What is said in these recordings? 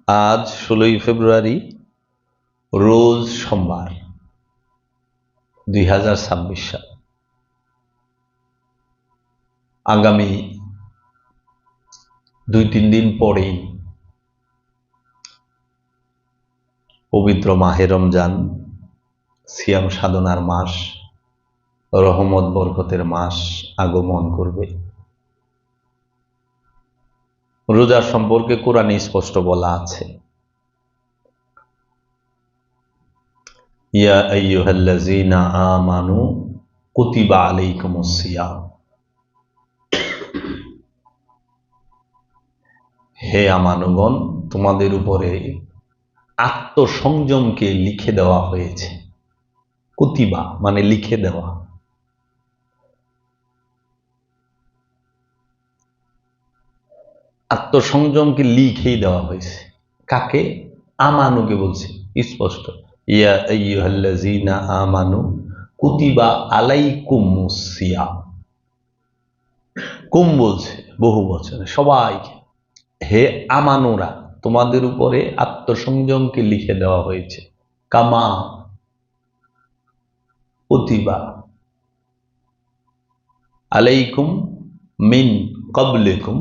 আজ 16ই ফেব্রুয়ারি, রোজ সোমবার, 2026 সাল। আগামী 2-3 দিন পরেই পবিত্র মাহে রমজান, সিয়াম সাধনার মাস, রহমত বরকতের মাস আগমন করবে। রোজার সম্পর্কে কোরআনে স্পষ্ট বলা আছে, ইয়া আইয়ুহাল্লাযীনা আমানু কুতিবা আলাইকুমুস সিয়াম। হে আমানুগণ, তোমাদের উপরে আত্মসংযমকে লিখে দেওয়া হয়েছে। কুতিবা মানে লিখে দেওয়া। আত্মসংযমকে লিখেই দেওয়া হয়েছে। কাকে? আমানুকে বলছে স্পষ্ট, ইয়া আইয়ুহাল্লাযীনা আমানু কুতিবা আলাইকুমুস সিয়াম। কুম বলছে বহু বচনে, সবাইকে। হে আমানুরা, তোমাদের উপরে আত্মসংযমকে লিখে দেওয়া হয়েছে। কামা কুতিবা আলাইকুম মিন ক্বাবলিকুম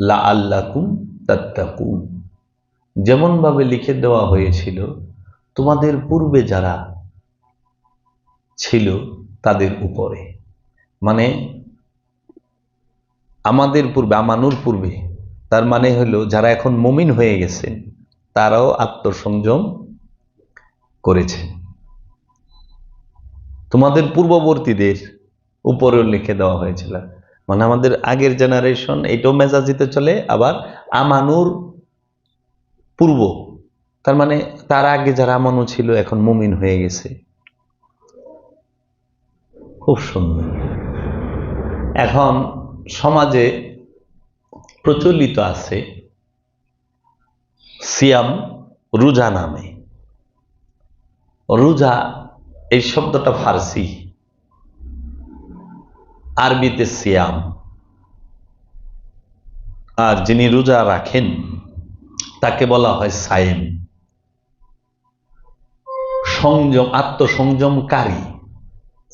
লাআল্লাকুম তাত্তাকুন। যেমন ভাবে লিখে দেওয়া হয়েছিল তোমাদের পূর্বে যারা ছিল তাদের উপরে, মানে আমাদের পূর্বে, আমানুর পূর্বে, তার মানে হলো যারা এখন মুমিন হয়ে গেছেন তারাও আত্মসংযম করেছে। তোমাদের পূর্ববর্তীদের উপরেও লিখে দেওয়া হয়েছিল, মানে আমাদের আগের জেনারেশন এটাও মেজাজিতে চলে, আবার আমানুর পূর্ব, তার মানে তার আগে যারা আমানু ছিল এখন মুমিন হয়ে গেছে। খুব সুন্দর। এখন সমাজে প্রচলিত আছে সিয়াম, রোজা নামে। রোজা এই শব্দটা ফার্সি, আরবিতে সিয়াম। আর যিনি রোজা রাখেন তাকে বলা হয় সায়েম, সংযম, আত্মসংযমকারী।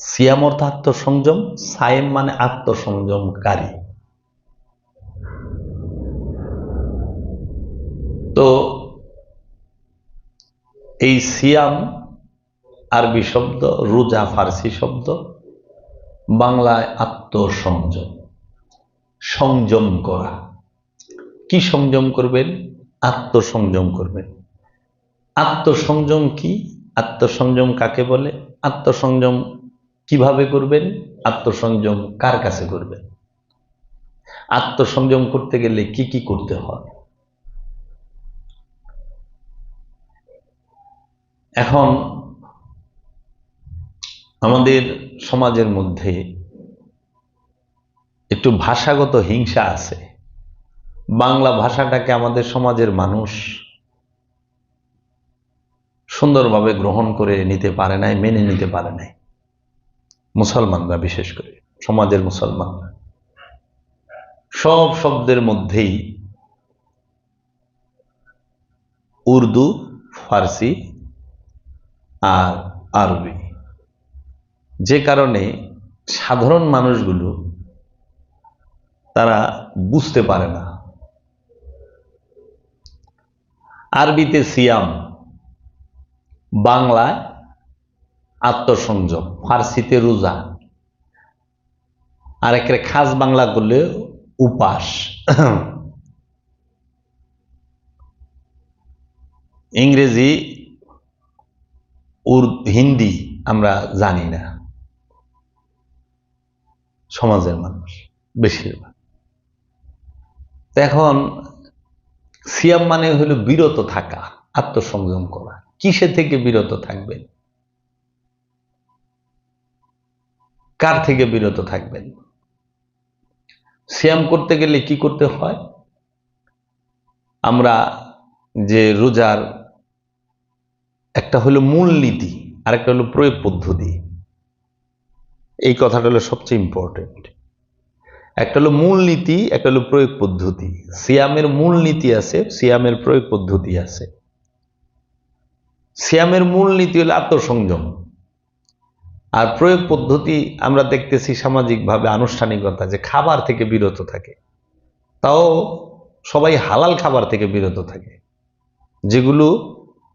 সিয়াম অর্থ আত্মসংযম, সায়েম মানে আত্মসংযমকারী। তো এই সিয়াম আরবি শব্দ, রোজা ফার্সি শব্দ, বাংলায় আত্মসংযম, সংযম করা। কি সংযম করবেন? আত্মসংযম করবেন। আত্মসংযম কি? আত্মসংযম কাকে বলে? আত্মসংযম কিভাবে করবেন? আত্মসংযম কার কাছে করবেন? আত্মসংযম করতে গেলে কি কি করতে হয়? এখন আমাদের সমাজের মধ্যে একটু ভাষাগত হিংসা আছে। বাংলা ভাষাটাকে আমাদের সমাজের মানুষ সুন্দরভাবে গ্রহণ করে নিতে পারে নাই, মেনে নিতে পারে নাই। মুসলমানরা, বিশেষ করে সমাজের মুসলমানরা, সব শব্দের মধ্যেই উর্দু, ফার্সি আর আরবি, যে কারণে সাধারণ মানুষগুলো তারা বুঝতে পারে না। আরবিতে সিয়াম, বাংলায় আত্মসংযম, ফার্সিতে রোজা, আর একটা খাস বাংলা করলে উপাস। ইংরেজি, হিন্দি আমরা জানি না সমাজের মানুষ বেশিরভাগ। এখন সিয়াম মানে হলো বিরত থাকা, আত্মসংযম করা। কিসে থেকে বিরত থাকবেন? কার থেকে বিরত থাকবেন? সিয়াম করতে গেলে কি করতে হয়? আমরা যে রোজার একটা হলো মূলনীতি আর একটা হলো প্রয়োগ পদ্ধতি, এই কথাটা হলো সবচেয়ে ইম্পর্টেন্ট। একটা হলো মূলনীতি, একটা হলো প্রয়োগ পদ্ধতি। সিয়ামের মূলনীতি আছে, সিয়ামের প্রয়োগ পদ্ধতি আছে। সিয়ামের মূলনীতি হলো আত্মসংযম, আর প্রয়োগ পদ্ধতি আমরা দেখতেছি সামাজিকভাবে আনুষ্ঠানিকতা, যে খাবার থেকে বিরত থাকে, তাও সবাই হালাল খাবার থেকে বিরত থাকে, যেগুলো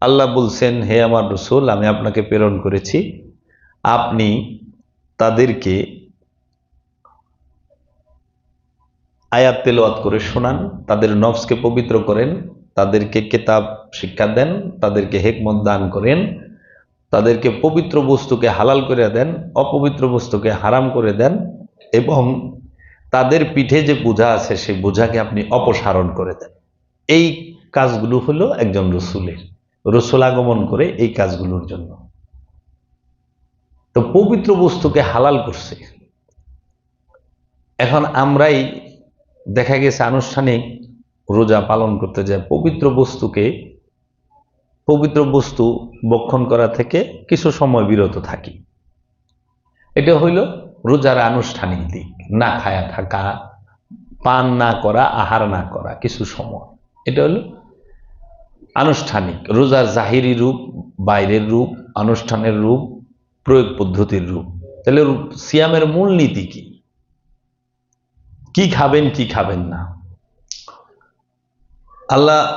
আল্লাহ বলছেন, হে আমার রসুল, আমি আপনাকে প্রেরণ করেছি, আপনি তাদেরকে আয়াত তেলাওয়াত করে শোনান, তাদের নফসকে পবিত্র করেন, তাদেরকে কিতাব শিক্ষা দেন, তাদেরকে হিকমত দান করেন, তাদেরকে পবিত্র বস্তুকে হালাল করে দেন, অপবিত্র বস্তুকে হারাম করে দেন, এবং তাদের পিঠে যে বোঝা আছে সেই বোঝাকে আপনি অপসারণ করে দেন। এই কাজগুলো হলো একজন রসুলের। রসুল আগমন করে এই কাজগুলোর জন্য। তো পবিত্র বস্তুকে হালাল করছে। এখন আমরাই দেখা গেছে আনুষ্ঠানিক রোজা পালন করতে যায় পবিত্র বস্তু ভক্ষণ করা থেকে কিছু সময় বিরত থাকি। এটা হইল রোজার আনুষ্ঠানিক দিক, না খায়া থাকা, পান না করা, আহার না করা কিছু সময়, এটা হলো আনুষ্ঠানিক রোজার জাহিরি রূপ, বাইরের রূপ, আনুষ্ঠানের রূপ, প্রয়োগ পদ্ধতির রূপ। তাহলে সিয়ামের মূল নীতি কি? কি খাবেন, কি খাবেন না?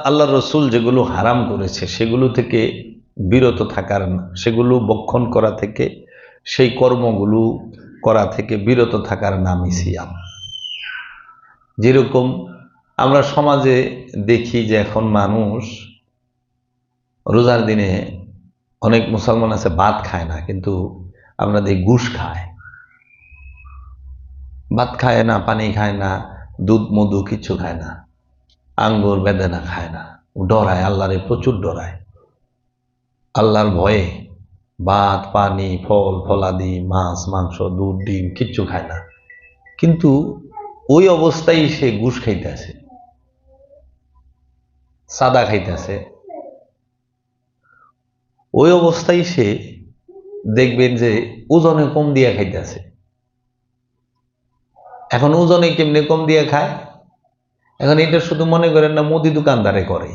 আল্লাহ রসুল যেগুলো হারাম করেছে সেগুলো থেকে বিরত থাকার, সেগুলো ভক্ষণ করা থেকে, সেই কর্মগুলো করা থেকে বিরত থাকার নামই সিয়াম। যেরকম আমরা সমাজে দেখি যে এখন মানুষ রোজার দিনে অনেক মুসলমান আছে ভাত খায় না, কিন্তু আমরা দেখি ঘুষ খায়, ভাত খায় না, পানি খায় না, দুধ মধু কিছু খায় না, আঙ্গুর বেদানা খায় না, ডরায়, আল্লাহরে প্রচুর ডরায়, আল্লাহর ভয়ে ভাত পানি ফল ফলাদি মাছ মাংস দুধ ডিম কিচ্ছু খায় না, কিন্তু ওই অবস্থায় সে ঘুষ খাইতেছে, সাদা খাইতেছে, ওই অবস্থায় সে দেখবেন যে ওজনে কম দিয়ে খাইতেছে। এখন ওজনে কেমনে কম দিয়ে খায়? এখন এটা শুধু মনে করেন না মুদি দোকানদারে করে,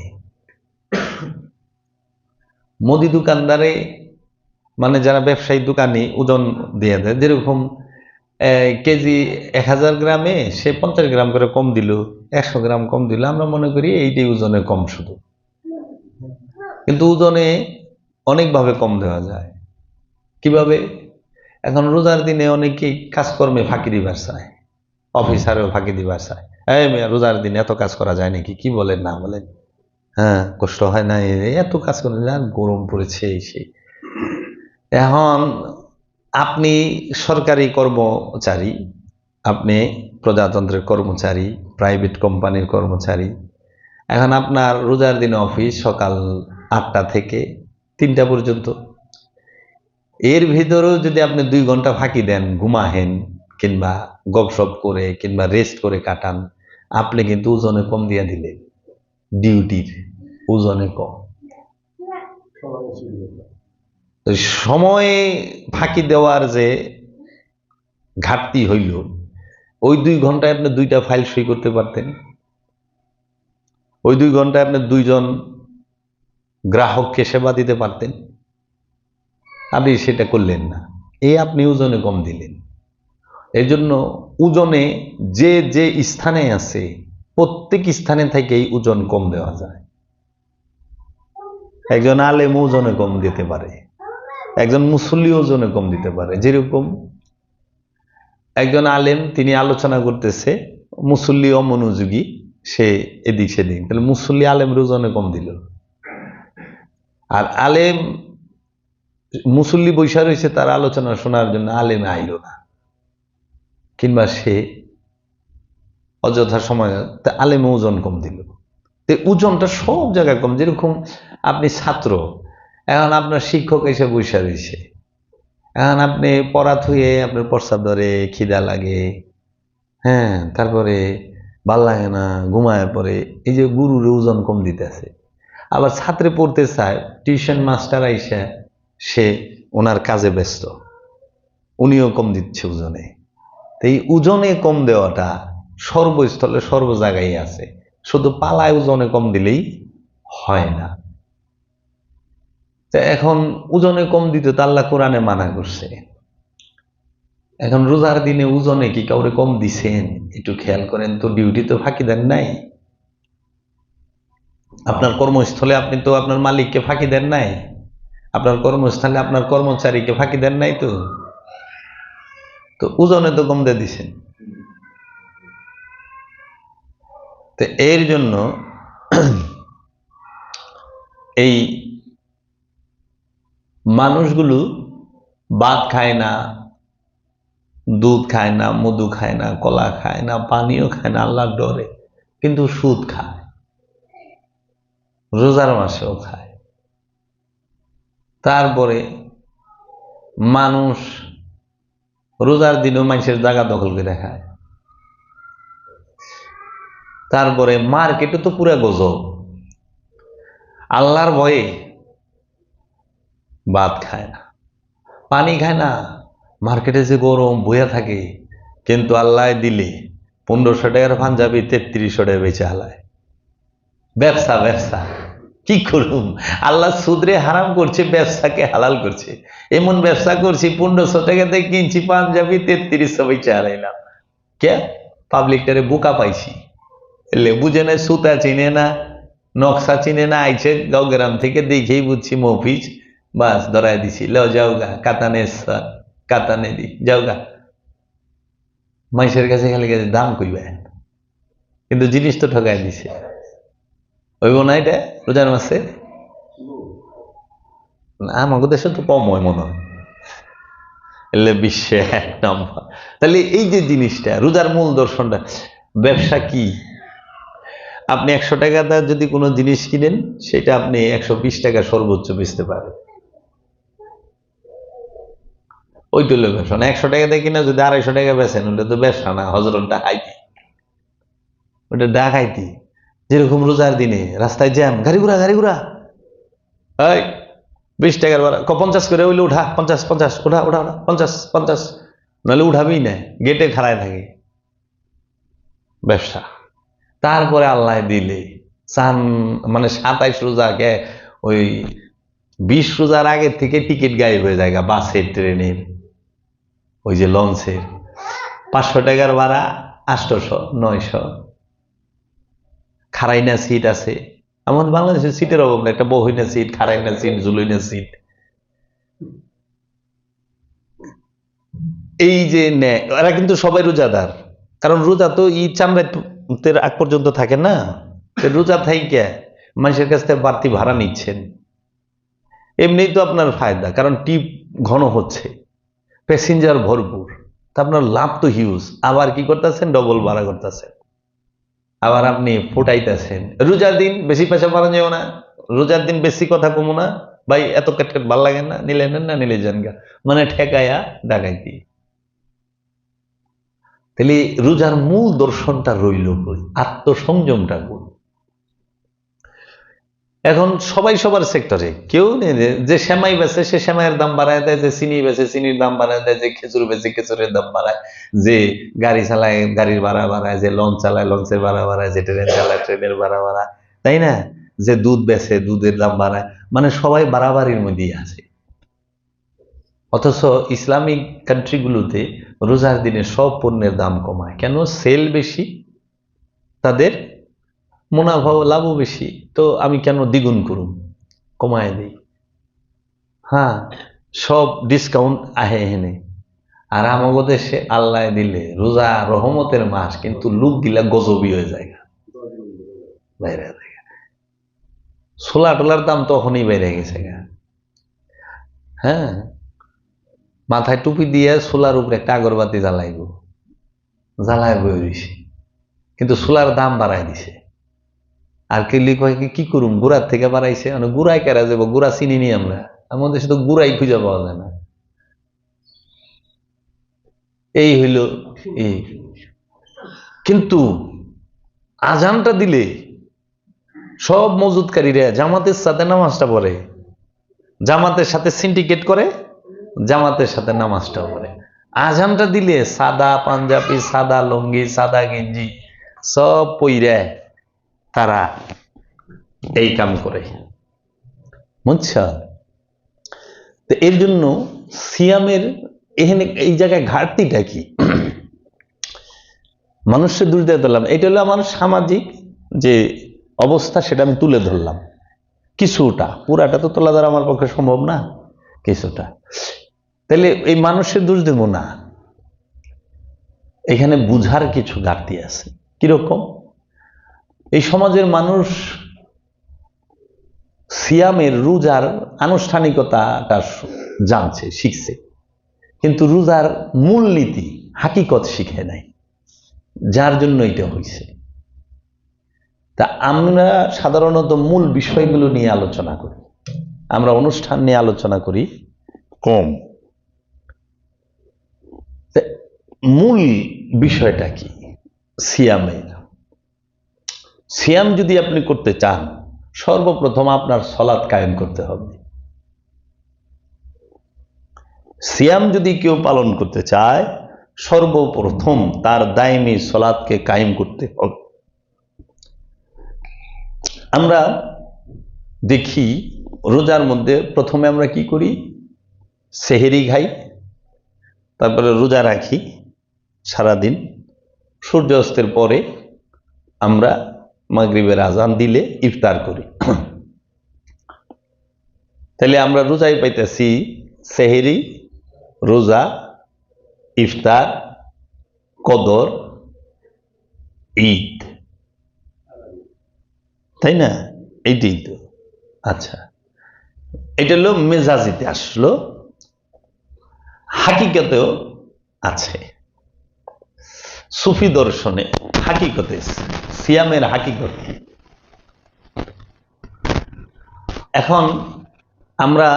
মুদি দোকানদারে মানে যারা ব্যবসায়ী দোকানি ওজন দিয়ে দেয়, যেরকম কেজি 1000 গ্রামে সে 50 গ্রাম করে কম দিল, 100 গ্রাম কম দিল, আমরা মনে করি এইটাই ওজনে কম শুধু, কিন্তু ওজনে অনেকভাবে কম দেওয়া যায়। কিভাবে? এখন রোজার দিনে অনেকেই কাজকর্মে ফাঁকি দিবার চায়, অফিসারেও ফাঁকি দিবার চায়, এই মেয়ে রোজার দিনে এত কাজ করা যায় নাকি, কি বলেন না বলেন, হ্যাঁ কষ্ট হয় না, এত কাজ করেন, গরম পড়েছে এই সেই। এখন আপনি সরকারি কর্মচারী, আপনি প্রজাতন্ত্রের কর্মচারী, প্রাইভেট কোম্পানির কর্মচারী, এখন আপনার রোজার দিনে অফিস সকাল 8টা থেকে 3টা পর্যন্ত, এর ভিতরেও যদি আপনি 2 ঘন্টা ফাঁকি দেন, ঘুমাহেন কিংবা গপসপ করে কিংবা রেস্ট করে কাটান, আপনি কিন্তু ওজনে কম দিয়ে দিলেন, ডিউটির ওজনে কম। সময়ে ফাঁকি দেওয়ার যে ঘাটতি হইল, ওই 2 ঘন্টায় আপনি 2টা ফাইল সই করতে পারতেন, ওই 2 ঘন্টায় আপনি 2 জন গ্রাহককে সেবা দিতে পারতেন, আপনি সেটা করলেন না, আপনি ওজনে কম দিলেন। এই জন্য ওজনে যে যে স্থানে আছে প্রত্যেক স্থানে থেকেই ওজন কম দেওয়া যায়। একজন আলেম ওজনে কম দিতে পারে, একজন মুসল্লি ওজনে কম দিতে পারে। যেরকম একজন আলেম তিনি আলোচনা করতেছে, মুসল্লি অমনোযোগী, সে এদিক সেদিক, তাহলে মুসল্লি আলেমের ওজনে কম দিল। আর আলেম মুসল্লি বৈশা রয়েছে তার আলোচনা শোনার জন্য, আলেম আইল না, কিংবা সে অযথা সময়, আলেম ওজন কম দিল। ওজনটা সব জায়গায় কম। যেরকম আপনি ছাত্র, এখন আপনার শিক্ষক এসে বৈশা রয়েছে, এখন আপনি পড়া থুয়ে আপনার প্রস্রাব ধরে, খিদা লাগে, হ্যাঁ, তারপরে ভাল লাগে না, ঘুমায় পড়ে, এই যে গুরুর ওজন কম দিতেছে। আবার ছাত্রে পড়তে চায়, টিউশন মাস্টার আইসা সে ওনার কাজে ব্যস্ত, উনিও কম দিচ্ছে ওজনে। এই ওজনে কম দেওয়াটা সর্বস্থলে সর্ব জায়গায় আছে, শুধু পালায় ওজনে কম দিলেই হয় না। এখন ওজনে কম দিতে তো আল্লাহ কোরআনে মানা করছে। এখন রোজার দিনে ওজনে কি কাউরে কম দিছেন? একটু খেয়াল করেন তো, ডিউটি তো ফাঁকি দেন নাই। আপনার কর্মস্থলে আপনি তো আপনার মালিককে ফাঁকি দেন নাই, আপনার কর্মস্থলে আপনার কর্মচারীকে ফাঁকি দেন নাই। তো তো ওজনে তো কম দিয়ে দিছেন। তো এর জন্য এই মানুষগুলো ভাত খায় না, দুধ খায় না, মধু খায় না, কলা খায় না, পানিও খায় না আল্লাহর ডরে, কিন্তু সুদ খায়, রোজার মাসেও খায়। তারপরে মানুষ রোজার দিনও মানুষের জায়গা দখল করে খায়। তারপরে মার্কেটে তো পুরা গজব, আল্লাহর ভয়ে ভাত খায় না, পানি খায় না, মার্কেটে যে গরম বইয়া থাকে, কিন্তু আল্লাহ দিলে 1500 টাকার পাঞ্জাবি 3300 টাকা বেচে হালায়। ব্যবসা ব্যবসা কি করুম, আল্লাহ সুদরে হারাম করছে, ব্যবসাকে হালাল করছে। এমন ব্যবসা করছি 1500 টাকাতে কিনছি পাঞ্জাবি 3300 বেচে হারাইলাম। কে? পাবলিকটারে বোকা পাইছি, এলে বুঝে না, সুতা চিনে না, নকশা চিনে না, আইছে গাঁও গ্রাম থেকে, দেখেই বুঝছি মফিজ, বাস ধরাই দিছি, ল যাও গা, কাতানে কাতানে দি যাও গা। মানুষের কাছে খালি গেছে দাম কইবে, কিন্তু জিনিস তো ঠকাই দিছে। হইব না এটা রোজার মাসে? আমাদের দেশে তো কম হয় মনে হয়, এলে বিশ্বে 1 নম্বর। তাহলে এই যে জিনিসটা, রোজার মূল দর্শনটা, ব্যবসা কি? আপনি 100 টাকা যদি কোনো জিনিস কিনেন, সেটা আপনি 120 টাকা সর্বোচ্চ বেচতে পারেন, ওইটা হলো ব্যবসা। না 100 টাকা দিয়ে কিনে যদি 250 টাকা বেচেন, ওটা তো ব্যবসা না, হজরত ডাকাইতি, ওটা ডাকাইতি। যেরকম রোজার দিনে রাস্তায় জ্যাম, গাড়ি ঘোড়া 20 টাকার ভাড়া 50 করে হইলে উঠা, 50 50 উঠা উঠা উঠা 50 50, নাহলে উঠাবি না, গেটে খাড়ায় থাকে, ব্যবসা। তারপরে আল্লাহ দিলে চান, মানে 27 রোজাকে ওই 20 রোজার আগে থেকে টিকিট গায়েব হয়ে যায়, বাসের, ট্রেনের, ওই যে লঞ্চের। 500 টাকার ভাড়া 800 900, খাড়াইনা সিট আছে। এমন বাংলাদেশের সিটের অভাব না, একটা বহিনা সিট, খাড়াইনা সিট, জুলইনা সিট। এই যে নেয় এরা, কিন্তু সবাই রোজাদার, কারণ রোজা তো ঈদ চামড়াতের আগ পর্যন্ত থাকে না। রোজা থাইকে মানুষের কাছ থেকে বাড়তি ভাড়া নিচ্ছেন, এমনি তো আপনার ফায়দা, কারণ টিপ ঘন হচ্ছে, প্যাসেঞ্জার ভরপুর, তা আপনার লাভ তো হিউজ। আবার কি করতেছেন? ডবল ভাড়া করতেছেন, আবার আপনি ফুটাইতেছেন। রোজার দিন বেশি পয়সা পাওয়া যাবে না, রোজার দিন বেশি কথা কমো না, ভাই এত কেটকেট ভাল লাগে না, নিলে নেন না নিলে যান গা, মানে ঠেকাইয়া ডাকাইতি। তাহলে রোজার মূল দর্শনটা রইল কই? আত্মসংযমটা কই? এখন সবাই সবার সেক্টরে, কেউ নেই যে সেমাই বেচে সে সেমাইয়ের দাম বাড়ায় দেয়, যে চিনি বেচে চিনির দাম বাড়ায় দেয়, যে খেজুর বেচে খেজুরের দাম বাড়ায়, যে গাড়ি চালায় গাড়ির ভাড়া বাড়ায়, যে লঞ্চ চালায় লঞ্চের ভাড়া বাড়ায়, যে ট্রেন চালায় ট্রেনের ভাড়া বাড়ায়, তাই না? যে দুধ বেচে দুধের দাম বাড়ায়, মানে সবাই বাড়াবাড়ির মধ্যেই আছে। অথচ ইসলামিক কান্ট্রিগুলোতে রোজার দিনে সব পণ্যের দাম কমায় কেন? সেল বেশি, তাদের মুনাফা লাভও বেশি, তো আমি কেন দ্বিগুণ করুম, কমায় দিই। হ্যাঁ, সব ডিসকাউন্ট আহে এনে। আর আমাগো দেশে আল্লাহ দিলে রোজা রহমতের মাস, কিন্তু লোক গিলা গজবি হয়ে যায়, বাইরে যায়। ছোলা টোলার দাম তখনই বেড়ে গেছে গা। হ্যাঁ, মাথায় টুপি দিয়ে ছোলার উপরে একটা আগরবাতি জ্বালাইব, জ্বালায় বই রইছে, কিন্তু ছোলার দাম বাড়াই দিছে। আর কেলি কয় কি করুম, গুড়ার থেকে বাড়াইছে, মানে গুড়াই কেরা যাবো, গুড়া চিনি নি আমরা, আমাদের সাথে গুড়াই খুঁজে পাওয়া যায় না। এই হইল এই। কিন্তু আজানটা দিলে সব মজুদকারীরা জামাতের সাথে নামাজটা পড়ে, জামাতের সাথে সিন্ডিকেট করে, জামাতের সাথে নামাজটা পড়ে। আজানটা দিলে সাদা পাঞ্জাবি, সাদা লুঙ্গি, সাদা গেঞ্জি সব পইরে তারা এই কাম করে, বুঝছ? তো এর জন্য সিয়ামের এখানে এই জায়গায় ঘাটতিটা কি? মানুষের দোষ দিয়ে ধরলাম, এটা হলো আমার সামাজিক যে অবস্থা, সেটা আমি তুলে ধরলাম কিছুটা, পুরাটা তো তোলা ধরা আমার পক্ষে সম্ভব না, কিছুটা। তাহলে এই মানুষের দোষ দেব না, এখানে বুঝার কিছু ঘাটতি আছে। কিরকম? এই সমাজের মানুষ সিয়ামের, রোজার আনুষ্ঠানিকতাটা জানছে, শিখছে, কিন্তু রোজার মূলনীতি হাকিকত শিখে নাই, যার জন্য এটা হয়েছে। তা আমরা সাধারণত মূল বিষয়গুলো নিয়ে আলোচনা করি, আমরা অনুষ্ঠান নিয়ে আলোচনা করি কম। মূল বিষয়টা কি সিয়ামের? সিয়াম যদি আপনি করতে চান, সর্বপ্রথম আপনার সলাৎ কায়েম করতে হবে। সিয়াম যদি কেউ পালন করতে চায়, সর্বপ্রথম তার দায়মি সলাৎকে কায়েম করতে হবে। আমরা দেখি রোজার মধ্যে প্রথমে আমরা কি করি? সেহেরি খাই, তারপরে রোজা রাখি সারাদিন, সূর্যাস্তের পরে আমরা মাগরিবের আজান দিলে ইফতার করি। তাহলে আমরা রোজাই পাইতেছি সেহেরি, রোজা, ইফতার, কদর, ঈদ, তাই না? এইটাই তো। আচ্ছা, এটা হলো মেজাজিতে আসলো, হাকিকতেও আছে। সুফি দর্শনে হাকিকতে সিয়ামের হাকিকত। এখন আমরা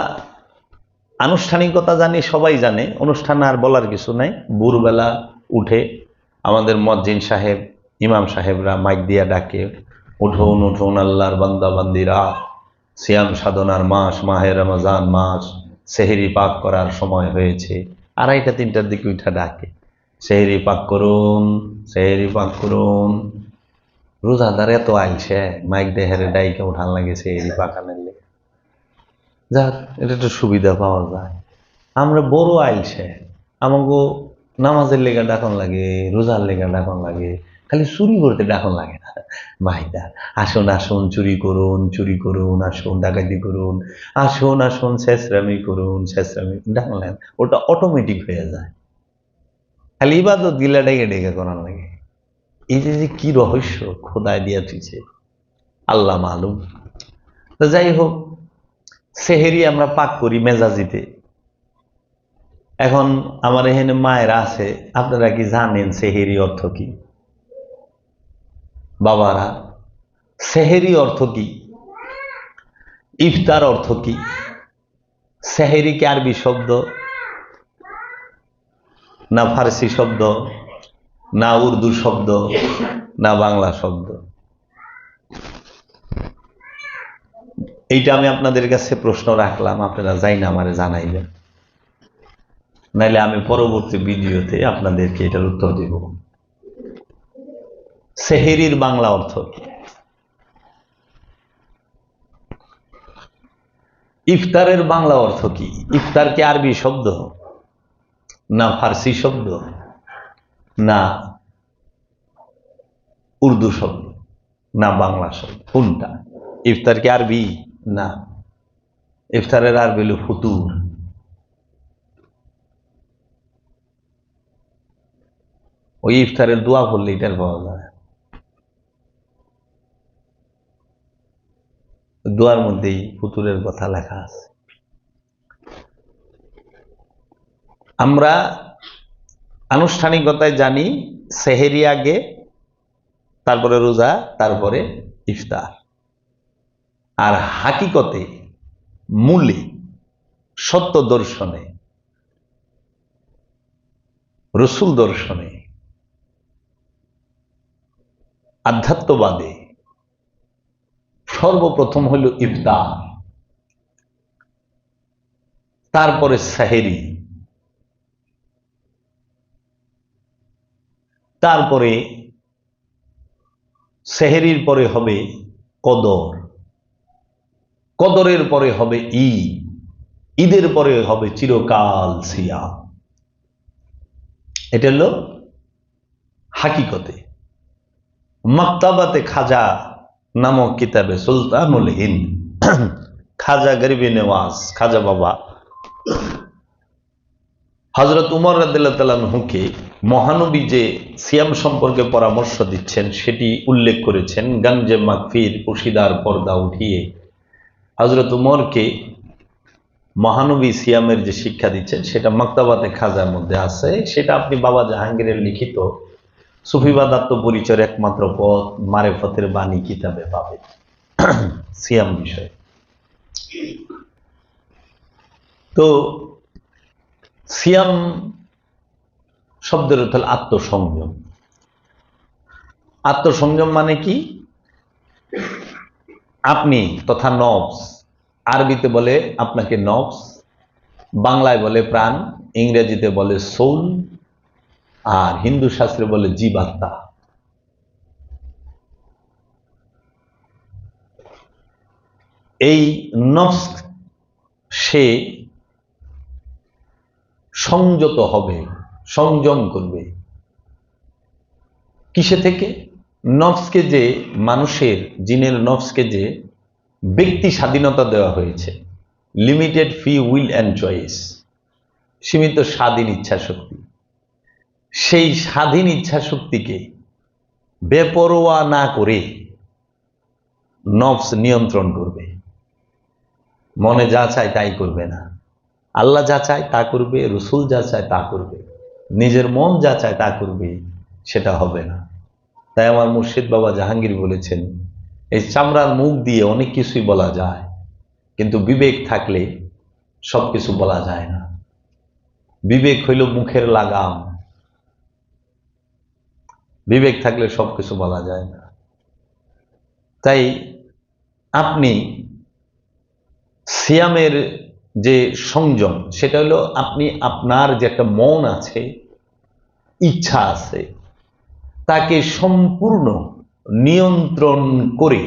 আনুষ্ঠানিকতা জানি, সবাই জানে, অনুষ্ঠান আর বলার কিছু নাই। ভোরবেলা উঠে আমাদের মুয়াজ্জিন সাহেব, ইমাম সাহেবরা মাইক দিয়া ডাকে, উঠুন উঠুন আল্লাহর বান্দা বান্দিরা, সিয়াম সাধনার মাস, মাহে রমজান মাস, সেহেরি পাক করার সময় হয়েছে। 2:30-3টার দিকে উঠা ডাকে, সেহেরি পাক করুন, সেহেরি পাক করুন। রোজাদার এত আইছে, মাইক দেহেরে ডাইকে উঠান লাগে সেহেরি পাকানের লেগে, যাক এটা একটু সুবিধা পাওয়া যায়। আমরা বড় আইছে, আমাকে নামাজের লেগা ডাকন লাগে, রোজার লেগা ডাকন লাগে, খালি চুরি করতে ডাকন লাগে না। ভাইদা আসুন আসুন, চুরি করুন, চুরি করুন, আসুন ডাকাতি করুন, আসুন আসুন শেষরামি করুন, শেষরামি ডাকলেন, ওটা অটোমেটিক হয়ে যায়। খালি ইবাদত গিলা ডেকে ডেকে করার লাগে। এই যে কি রহস্য খোদায় দিয়া তুইছে, আল্লাহ মালুম। তো যাই হোক, সেহেরি আমরা পাক করি মেজাজিতে। এখন আমার এখানে মায়েরা আছে, আপনারা কি জানেন সেহেরি অর্থ কি? বাবারা, সেহেরি অর্থ কি? ইফতার অর্থ কি? সেহেরি কি আরবি শব্দ, না ফার্সি শব্দ, না উর্দু শব্দ, না বাংলা শব্দ? এইটা আমি আপনাদের কাছে প্রশ্ন রাখলাম, আপনারা যাই না আমারে জানাইবেন, নাইলে আমি পরবর্তী ভিডিওতে আপনাদেরকে এটার উত্তর দেব। সেহেরির বাংলা অর্থ কি? ইফতারের বাংলা অর্থ কি? ইফতার কি আরবি শব্দ, না ফার্সি শব্দ, না উর্দু শব্দ, না বাংলা শব্দ? কোনটা? ইফতার কি আরবি? না, ইফতারের আরবি হলো ফুতুর। ওই ইফতারের দোয়া পড়লে এটার পাওয়া যায়, দোয়ার মধ্যেই ফুতুরের কথা লেখা আছে। আমরা আনুষ্ঠানিকতায় জানি সেহেরি আগে, তারপরে রোজা, তারপরে ইফতার। আর হাকিকতে, মূলে, সত্য দর্শনে, রসুল দর্শনে, আধ্যাত্মবাদে সর্বপ্রথম হইল ইফতার, তারপরে সেহেরি, তারপরে সেহরির পরে হবে কদর, কদরের পরে হবে ঈদ, ঈদের পরে হবে চিরকাল সিয়াম। এটা হলো হাকিকতে। মাকতাবাতে খাজা নামক কিতাবে সুলতানুল হিন্দ খাজা গরিবে নেওয়াজ খাজা বাবা হযরত উমর রাদিয়াল্লাহু তাআলা আনহুকে মহানবী যে সিয়াম সম্পর্কে পরামর্শ দিচ্ছেন সেটি উল্লেখ করেছেন। গঞ্জে মাগফির পুশিদার পর্দা উঠিয়ে হযরত উমরকে মহানবী সিয়ামের যে শিক্ষা দিচ্ছেন সেটা মাকতাবাতে খাজার মধ্যে আছে। সেটা আপনি বাবা জাহাঙ্গীরের লিখিত সুফিবাদ আত্মপরিচয়ের একমাত্র পথ মারেফতের বাণী কিতাবে পাবেন সিয়াম বিষয়ে। তো সিয়াম শব্দের অর্থ হল আত্মসংযম। আত্মসংযম মানে কি? আপনি তথা নফস, আরবিতে বলে আপনাকে নফস, বাংলায় বলে প্রাণ, ইংরেজিতে বলে সোল, আর হিন্দু শাস্ত্রে বলে জীবাত্মা। এই নফস সে সংযত হবে, সংযম করবে। কিসে থেকে? নফসকে যে মানুষের, জিনের নফসকে যে ব্যক্তি স্বাধীনতা দেওয়া হয়েছে, limited free will and choice, সীমিত স্বাধীন ইচ্ছা শক্তি, সেই স্বাধীন ইচ্ছা শক্তিকে বেপরোয়া না করে নফস নিয়ন্ত্রণ করবে। মনে যা চায় তাই করবে না। আল্লাহ যা চায় তা করবে, রসুল যা চায় তা করবে, নিজের মন যা চায় তা করবে, সেটা হবে না। তাই আমার মুর্শিদ বাবা জাহাঙ্গীর বলেছেন, এই চামড়ার মুখ দিয়ে অনেক কিছুই বলা যায়, কিন্তু বিবেক থাকলে সবকিছু বলা যায় না। বিবেক হইল মুখের লাগাম, বিবেক থাকলে সবকিছু বলা যায় না। তাই আপনি সিয়ামের যে সংযম, সেটা হলো আপনি আপনার যে একটা মন আছে, ইচ্ছা আছে, তাকে সম্পূর্ণ নিয়ন্ত্রণ করে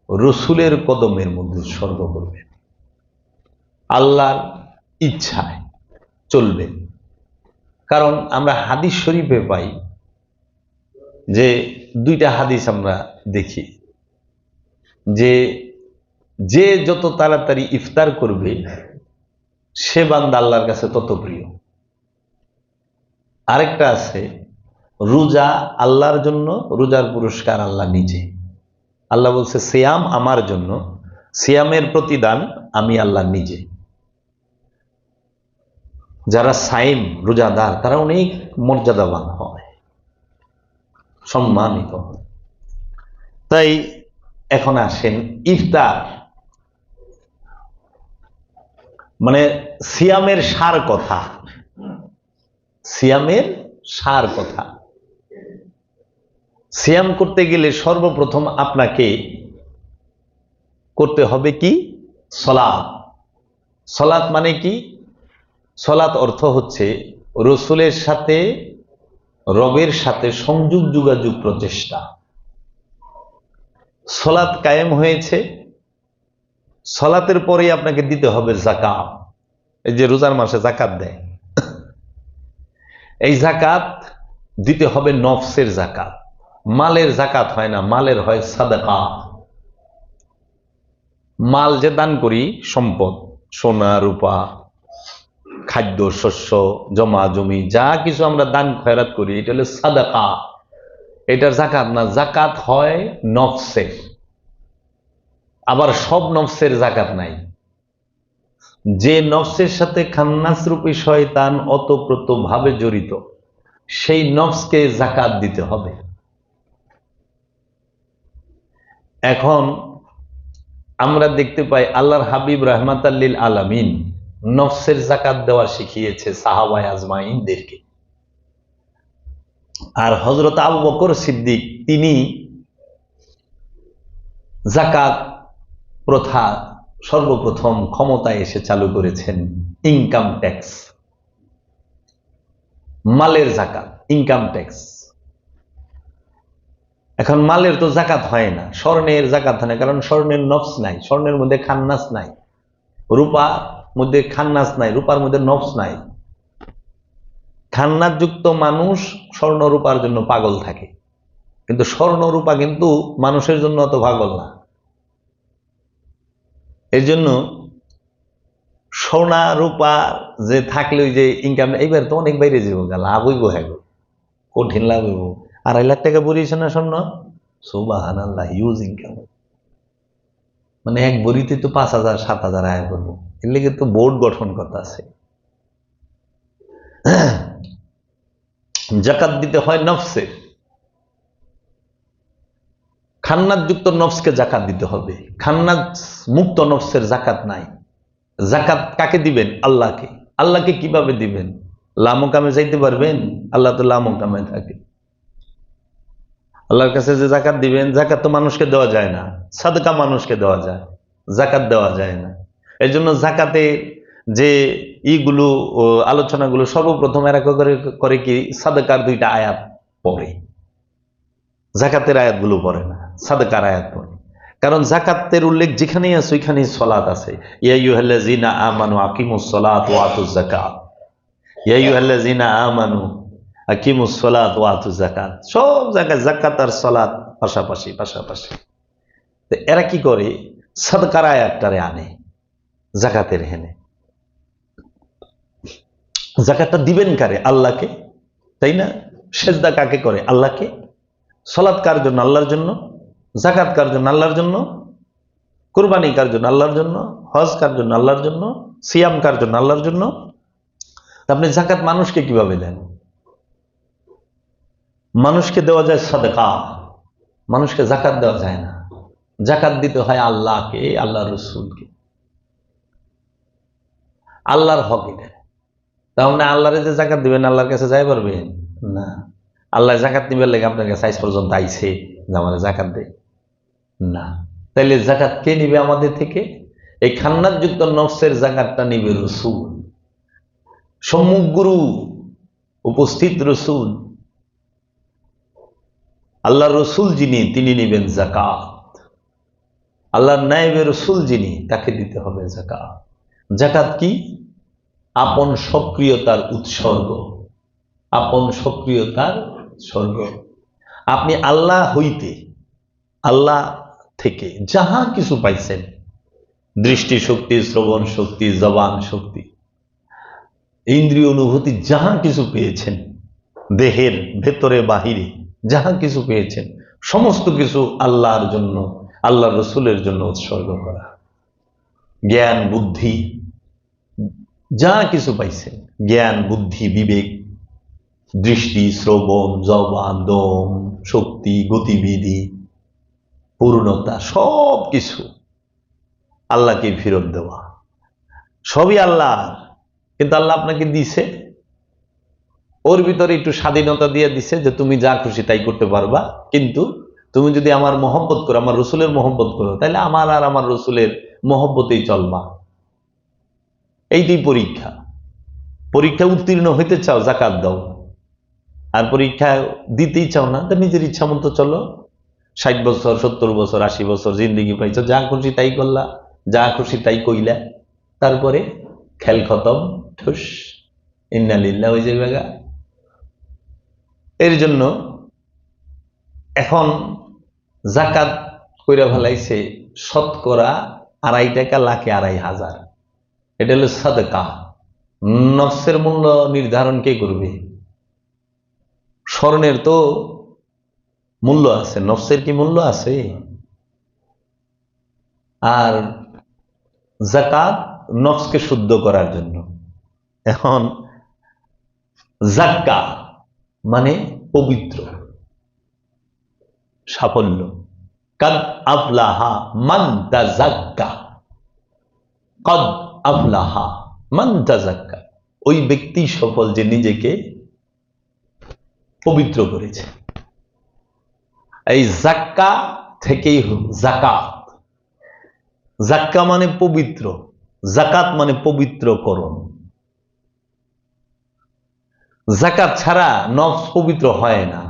রসুলের কদমের মধ্যে উৎসর্গ করবেন, আল্লাহর ইচ্ছায় চলবেন। কারণ আমরা হাদিস শরীফে পাই যে দুইটা হাদিস আমরা দেখি যে যে যত তাড়াতাড়ি ইফতার করবে সে বান্দা আল্লাহর কাছে তত প্রিয়। আরেকটা আছে, রোজা আল্লাহর জন্য, রোজার পুরস্কার আল্লাহ নিজে। আল্লাহ বলছে সিয়াম আমার জন্য, সিয়ামের প্রতিদান আমি আল্লাহ নিজে। যারা সাইম রোজাদার তারা অনেক মর্যাদাবান হয়, সম্মানিত হয়। তাই এখন আসেন ইফতার, মানে সিয়ামের সার কথা, সিয়ামের সার কথা। সিয়াম করতে গেলে সর্বপ্রথম আপনাকে করতে হবে কি? সলাত। সলাত মানে কি? সলাত অর্থ হচ্ছে রসুলের সাথে, রবের সাথে সংযোগ যোগাযোগ প্রচেষ্টা। সলাত কায়েম হয়েছে, সলাতের পরেই আপনাকে দিতে হবে যাকাত। এই যে রোজার মাসে যাকাত দেয়, এই যাকাত দিতে হবে নফসের যাকাত। মালের যাকাত হয় না, মালের হয় সাদাকা। মাল যে দান করি, সম্পদ, সোনা রূপা, খাদ্য শস্য, জমা জমি, যা কিছু আমরা দান খয়রাত করি, এটা হলো সাদাকা। এটার যাকাত না, যাকাত হয় নফসের। আবার সব নফসের যাকাত নাই। যে নফসের সাথে খান্নাস রূপী শয়তান অতপ্রত ভাবে জড়িত, সেই নফসকে যাকাত দিতে হবে। এখন আমরা দেখতে পাই আল্লাহর হাবিব রাহমাতাল লিল আলামিন নফসের যাকাত দেওয়া শিখিয়েছে সাহাবায়ে আজমাইনদেরকে। আর হযরত আবু বকর সিদ্দিক তিনি যাকাত প্রথা সর্বপ্রথম ক্ষমতায় এসে চালু করেছেন। ইনকাম ট্যাক্স, মালের যাকাত, ইনকাম ট্যাক্স। এখন মালের তো জাকাত হয় না, স্বর্ণের জাকাত হয় না, কারণ স্বর্ণের নফস নাই, স্বর্ণের মধ্যে খান্নাস নাই, রূপার মধ্যে খান্নাস নাই, রূপার মধ্যে নফস নাই। খান্নাস যুক্ত মানুষ স্বর্ণ রূপার জন্য পাগল থাকে, কিন্তু স্বর্ণ রূপা কিন্তু মানুষের জন্য অত পাগল না। এর জন্য সোনা রূপা যে থাকলে ওই যে ইনকাম, এইবার তো অনেক বাইরে যাবো, লাভ হইব, হ্যাঁ কঠিন লাভ হইব। 2.5 লাখ টাকা বড়িয়েছে না স্বর্ণ, সুবহানাল্লাহ, হিউজ ইনকাম। মানে এক বড়িতে তো 5,000 7,000 আয় করবো। এর লেগে তো বোর্ড গঠন করতে আছে। জাকাত দিতে হয় নফসের, খান্নাত যুক্ত নফসকে জাকাত দিতে হবে। খান্নাত মুক্ত নফসের জাকাত নাই। জাকাত কাকে দিবেন? আল্লাহকে। আল্লাহকে কিভাবে দিবেন? লামকামে যাইতে পারবেন? আল্লাহ তো লামকামে থাকে। আল্লাহর কাছে যে জাকাত দিবেন, জাকাত তো মানুষকে দেওয়া যায় না, সাদকা মানুষকে দেওয়া যায়, জাকাত দেওয়া যায় না। এই জন্য জাকাতে যে ইগুলো আলোচনাগুলো সর্বপ্রথম এরা করে কি, সাদকার 2টা আয়াত পড়ে, জাকাতের আয়াতগুলো পড়ে না, সাদকার আয়াত পড়ে। কারণ জাকাতের উল্লেখ যেখানেই আছে ওইখানেই সলাত আছে। ইয়া আইয়ুহাল্লাযীনা আমানু আকিমুস সালাত ওয়া আতুজ যাকাত, ইয়া আইয়ুহাল্লাযীনা আমানু আকিমুস সালাত ওয়া আতুজ যাকাত। সব জায়গায় যাকাত আর সালাত পাশাপাশি পাশাপাশি। তো এরা কি করে, সাদকার আয়াতটারে আনে জাকাতের হেনে। জাকাতটা দিবেন কারে? আল্লাহকে, তাই না? সেজদা কাকে করে? আল্লাহকে। সালাত কার জন্য? আল্লাহর জন্য। জাকাত কার জন্য? আল্লাহর জন্য। কুরবানি কার জন্য? আল্লাহর জন্য। হজ কার জন্য? আল্লাহর জন্য। সিয়াম কার জন্য? আল্লাহর জন্য। আপনি জাকাত মানুষকে কিভাবে দেন? মানুষকে দেওয়া যায় সাদকা, মানুষকে জাকাত দেওয়া যায় না। জাকাত দিতে হয় আল্লাহকে, আল্লাহর রসুলকে, আল্লাহর হক এটা। তাহলে আল্লাহরে যে জাকাত দিবেন, আল্লাহর কাছে যাই পারবেন না। আল্লাহ জাকাত নিবার লেগে আপনার কাছে আজ পর্যন্ত আইছে যে আমার জাকাত দেয় না। তাইলে জাকাত কে নিবে আমাদের থেকে? এই খান্নাত যুক্ত নফসের জাকাতটা নিবে রসুল, সম্মুখ গুরু, উপস্থিত রসুল, আল্লাহর রসুল যিনি, তিনি নিবেন জাকাত। আল্লাহর নায়েবে রসুল যিনি, তাকে দিতে হবে জাকাত। জাকাত কি? আপন সক্রিয়তার উৎসর্গ, আপন সক্রিয়তার উৎসর্গ। আপনি আল্লাহ হইতে, আল্লাহ থেকে যাহা কিছু পাইছেন, দৃষ্টি শক্তি, শ্রবণ শক্তি, জবান শক্তি, ইন্দ্রিয় অনুভূতি, যাহা কিছু পেয়েছেন, দেহের ভেতরে বাহিরে যাহা কিছু পেয়েছেন, সমস্ত কিছু আল্লাহর জন্য, আল্লাহর রসুলের জন্য উৎসর্গ করা। জ্ঞান বুদ্ধি যা কিছু পাইছেন, জ্ঞান বুদ্ধি বিবেক, দৃষ্টি শ্রবণ জবান দম শক্তি গতিবিধি পূর্ণতা, সব কিছু আল্লাহকে ফেরত দেওয়া। সবই আল্লাহ, কিন্তু আল্লাহ আপনাকে দিছে, ওর ভিতরে একটু স্বাধীনতা দিয়ে দিছে যে তুমি যা খুশি তাই করতে পারবা, কিন্তু তুমি যদি আমার মহব্বত করো, আমার রসুলের মহব্বত করো, তাহলে আমার আর আমার রসুলের মহব্বতেই চলবা। এইটাই পরীক্ষা। পরীক্ষা উত্তীর্ণ হইতে চাও, জাকাত দাও। আর পরীক্ষা দিতেই চাও না, তো নিজের ইচ্ছা মতো চলো। 60 বছর 70 বছর 80 বছর জিন্দিগি পাইছো, যা খুশি তাই করলা, যা খুশি তাই কইলা, তারপরে খেল খতম, ঠুস, ইন্না লিল্লাহ হয়ে যাবে গা। এর জন্য এখন জাকাত কইরা ফেলাইছে শতকরা 2.5 টাকা, লাখে 2.5 হাজার। এটা হলো সাদকা। নফসের মূল্য নির্ধারণ কে করবে? স্বর্ণের তো মূল্য আছে, নফসের কি মূল্য আছে? আর জাকাত নফসকে শুদ্ধ করার জন্য। এখন জাক্কা মানে পবিত্র, সাফল্য। কদ আফলাহা মান তাযাক্কা, কদ আফলাহা মান তাযাক্কা, ওই ব্যক্তি সফল যে নিজেকে পবিত্র করেছে। এই জাক্কা থেকেই জাকাত। জাক্কা মানে পবিত্র, জাকাত মানে পবিত্রকরণ। জাকাত ছাড়া নফস পবিত্র হয় না।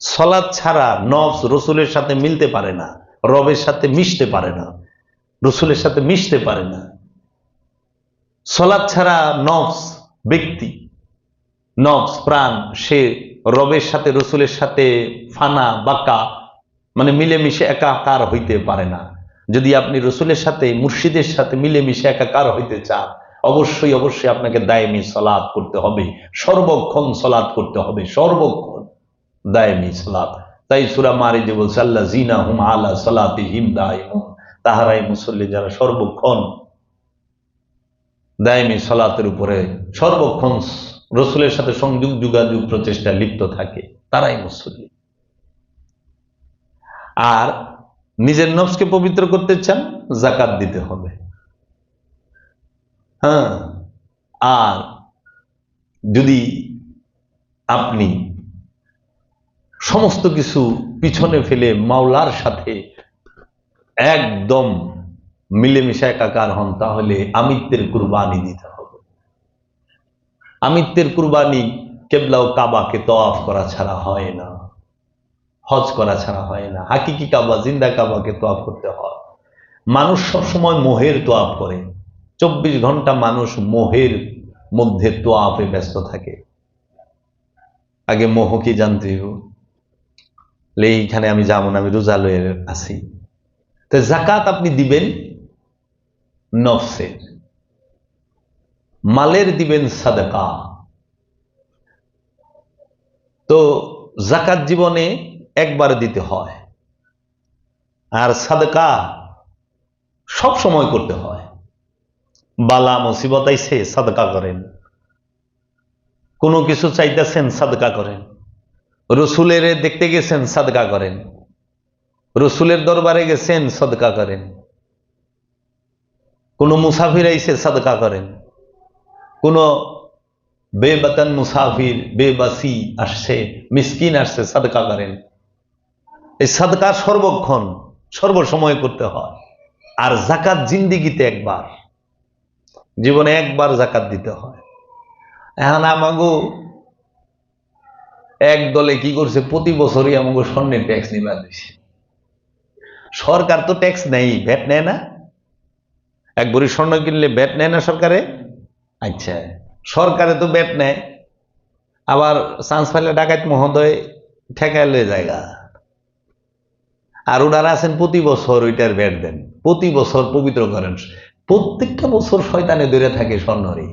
সলাৎ ছাড়া নফস রসুলের সাথে মিলতে পারে না, রবের সাথে মিশতে পারে না, রসুলের সাথে মিশতে পারে না। সলাৎ ছাড়া নফস, ব্যক্তি, নফস, প্রাণ, সে রবের সাথে রসুলের সাথে ফানা বাঁকা মানে মিলেমিশে একাকার হইতে পারে না। যদি আপনি রসুলের সাথে মুর্শিদের সাথে মিলেমিশে একাকার হইতে চান, অবশ্যই অবশ্যই আপনাকে দায়েমি সালাত করতে হবে, সর্বক্ষণ সালাত করতে হবে, সর্বক্ষণ দায়েমি সালাত। তাই সূরা মারিজে বলছে আল্লাযীনা হুম আলা সালাতিহিম দায়িমুন, তাহারাই মুসল্লি যারা সর্বক্ষণ দায়েমি সালাতের উপরে সর্বক্ষণ রসুলের সাথে সংযোগ যোগাযোগ প্রচেষ্টা লিপ্ত থাকে, তারাই মুসল্লি। আর নিজের নফসকে পবিত্র করতে চান, যাকাত দিতে হবে। হ্যাঁ, আর যদি আপনি সমস্ত কিছু পিছনে ফেলে মাওলার সাথে একদম মিলেমিশে একাকার হন, তাহলে আমিত্বের কুরবানি দিতে হবে। আমিত্বের কুরবানি কেবলা ও কাবাকে তওয়াফ করা ছাড়া হয় না, হজ করা ছাড়া হয় না। হাকিকি কাবা, জিন্দা কাবাকে তওয়াফ করতে হয়। মানুষ সবসময় মোহের তওয়াফ করে, 24 ঘন্টা মানুষ মোহের মধ্যে তওয়াফে ব্যস্ত থাকে। আগে মোহ কি জানতে হবে, এইখানে আমি যাবো না, আমি রোজা লয়ে আছি। তো যাকাত আপনি দিবেন নফসের, মালের দিবেন সাদকা। তো যাকাত জীবনে একবার দিতে হয়, আর সাদকা সব সময় করতে হয়। বালা মুসিবত আইছে, সাদকা করেন। কোনো কিছু চাইতেছেন, সাদকা করেন। রসুলের দেখতে গেছেন, সাদকা করেন। রসুলের দরবারে গেছেন, সাদকা করেন। কোন মুসাফির আইছে, সাদকা করেন। কোন বেবাতান মুসাফির, বেবাসি আসছে, মিসকিন আসছে, সাদকা করেন। এই সাদকা সর্বক্ষণ সর্বসময় করতে হয়। আর যাকাত জিন্দিগিতে একবার, জীবনে একবার যাকাত দিতে হয়। এখন আমাগো এক দলে কি করছে, প্রতি বছরই আমাকে স্বর্ণের ট্যাক্স নিবা দিছে। সরকার তো ট্যাক্স নেই, ভ্যাট নেয় না। এক ভরি স্বর্ণ কিনলে ভ্যাট নেয় না সরকারে? আচ্ছা, সরকারে তো ভ্যাট নেয়, আবার চান্স পাইলে ডাকাত মহোদয় ঠেকায় লয়ে জায়গা। আর ওনারা আছেন প্রতি বছর ওইটার ভ্যাট দেন, প্রতি বছর পবিত্র করেন। প্রত্যেকটা বছর শয়তানে ধরে থাকে স্বর্ণরে।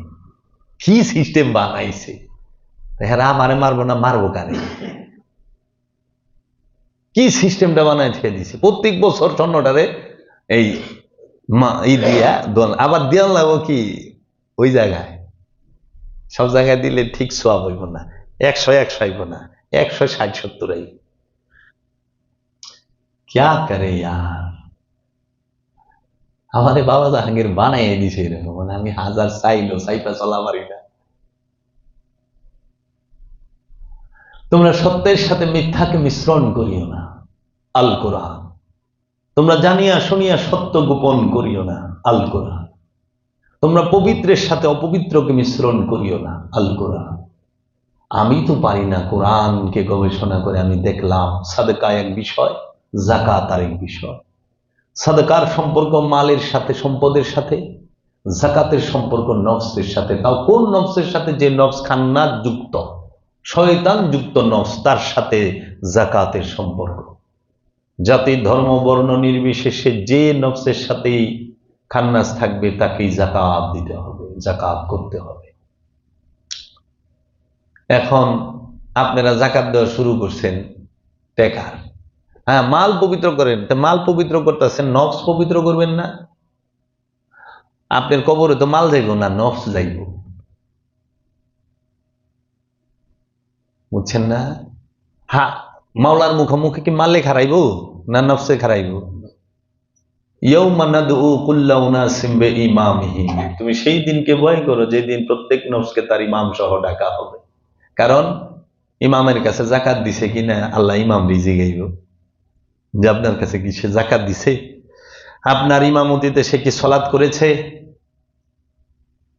কি সিস্টেম বানাইছে! হ্যাঁ, আমারে মারবো না, মারবো কারে? কি সিস্টেমটা বানাই ছেড়ে দিছে। প্রত্যেক বছর স্বর্ণটারে এই দিয়া আবার দেওয়ান লাগবো কি ওই জায়গায়, সব জায়গায় দিলে ঠিক সোয়াব হইব না, 100 হইব না, 160-70 আইব। ক্যা করে ইয়ার! আমারে বাবা জাহাঙ্গীর বানাই দিছে এরকম, মানে আমি হাজার চাইলো চাইপা চলা পারি না। তোমরা সত্যের সাথে মিথ্যাকে মিশ্রণ করিও না, আল কোরআন। তোমরা জানিয়া শুনিয়া সত্য গোপন করিও না, আল কোরআন। তোমরা পবিত্রের সাথে অপবিত্রকে মিশ্রণ করিও না, আল কোরআন। আমি তো পারি না, কোরআনকে গবেষণা করে আমি দেখলাম সাদকা এক বিষয়, যাকাত আরেক বিষয়। সাদকার সম্পর্ক মালের সাথে, সম্পদের সাথে। যাকাতের সম্পর্ক নফসের সাথে। তাও কোন নফসের সাথে? যে নফস খান্নাত যুক্ত, শয়তান যুক্ত নফস, তার সাথে যাকাতের সম্পর্ক। জাতি ধর্ম বর্ণ নির্বিশেষে যে নফসের সাথেই খান্নাস থাকবে তাকেই যাকাত দিতে হবে, যাকাত করতে হবে। এখন আপনারা যাকাত দেওয়া শুরু করছেন টাকার। হ্যাঁ, মাল পবিত্র করেন, তা মাল পবিত্র করতেছেন, নফস পবিত্র করবেন না? আপনার কবরে তো মাল যাইব না, নফস যাইব, বুঝছেন না? হ্যাঁ, মাওলার মুখোমুখি কি মালে খারাইব না নফসে খারাইব? তুমি সেই দিনকে ভয় করো যেদিন প্রত্যেক নফসকে তার ইমাম সহ ডাকা হবে। কারণ ইমামের কাছে যাকাত দিছে কিনা আল্লাহ ইমাম রিজি গাইব যে আপনার কাছে কি সে যাকাত দিছে, আপনার ইমামতিতে সে কি সালাত করেছে,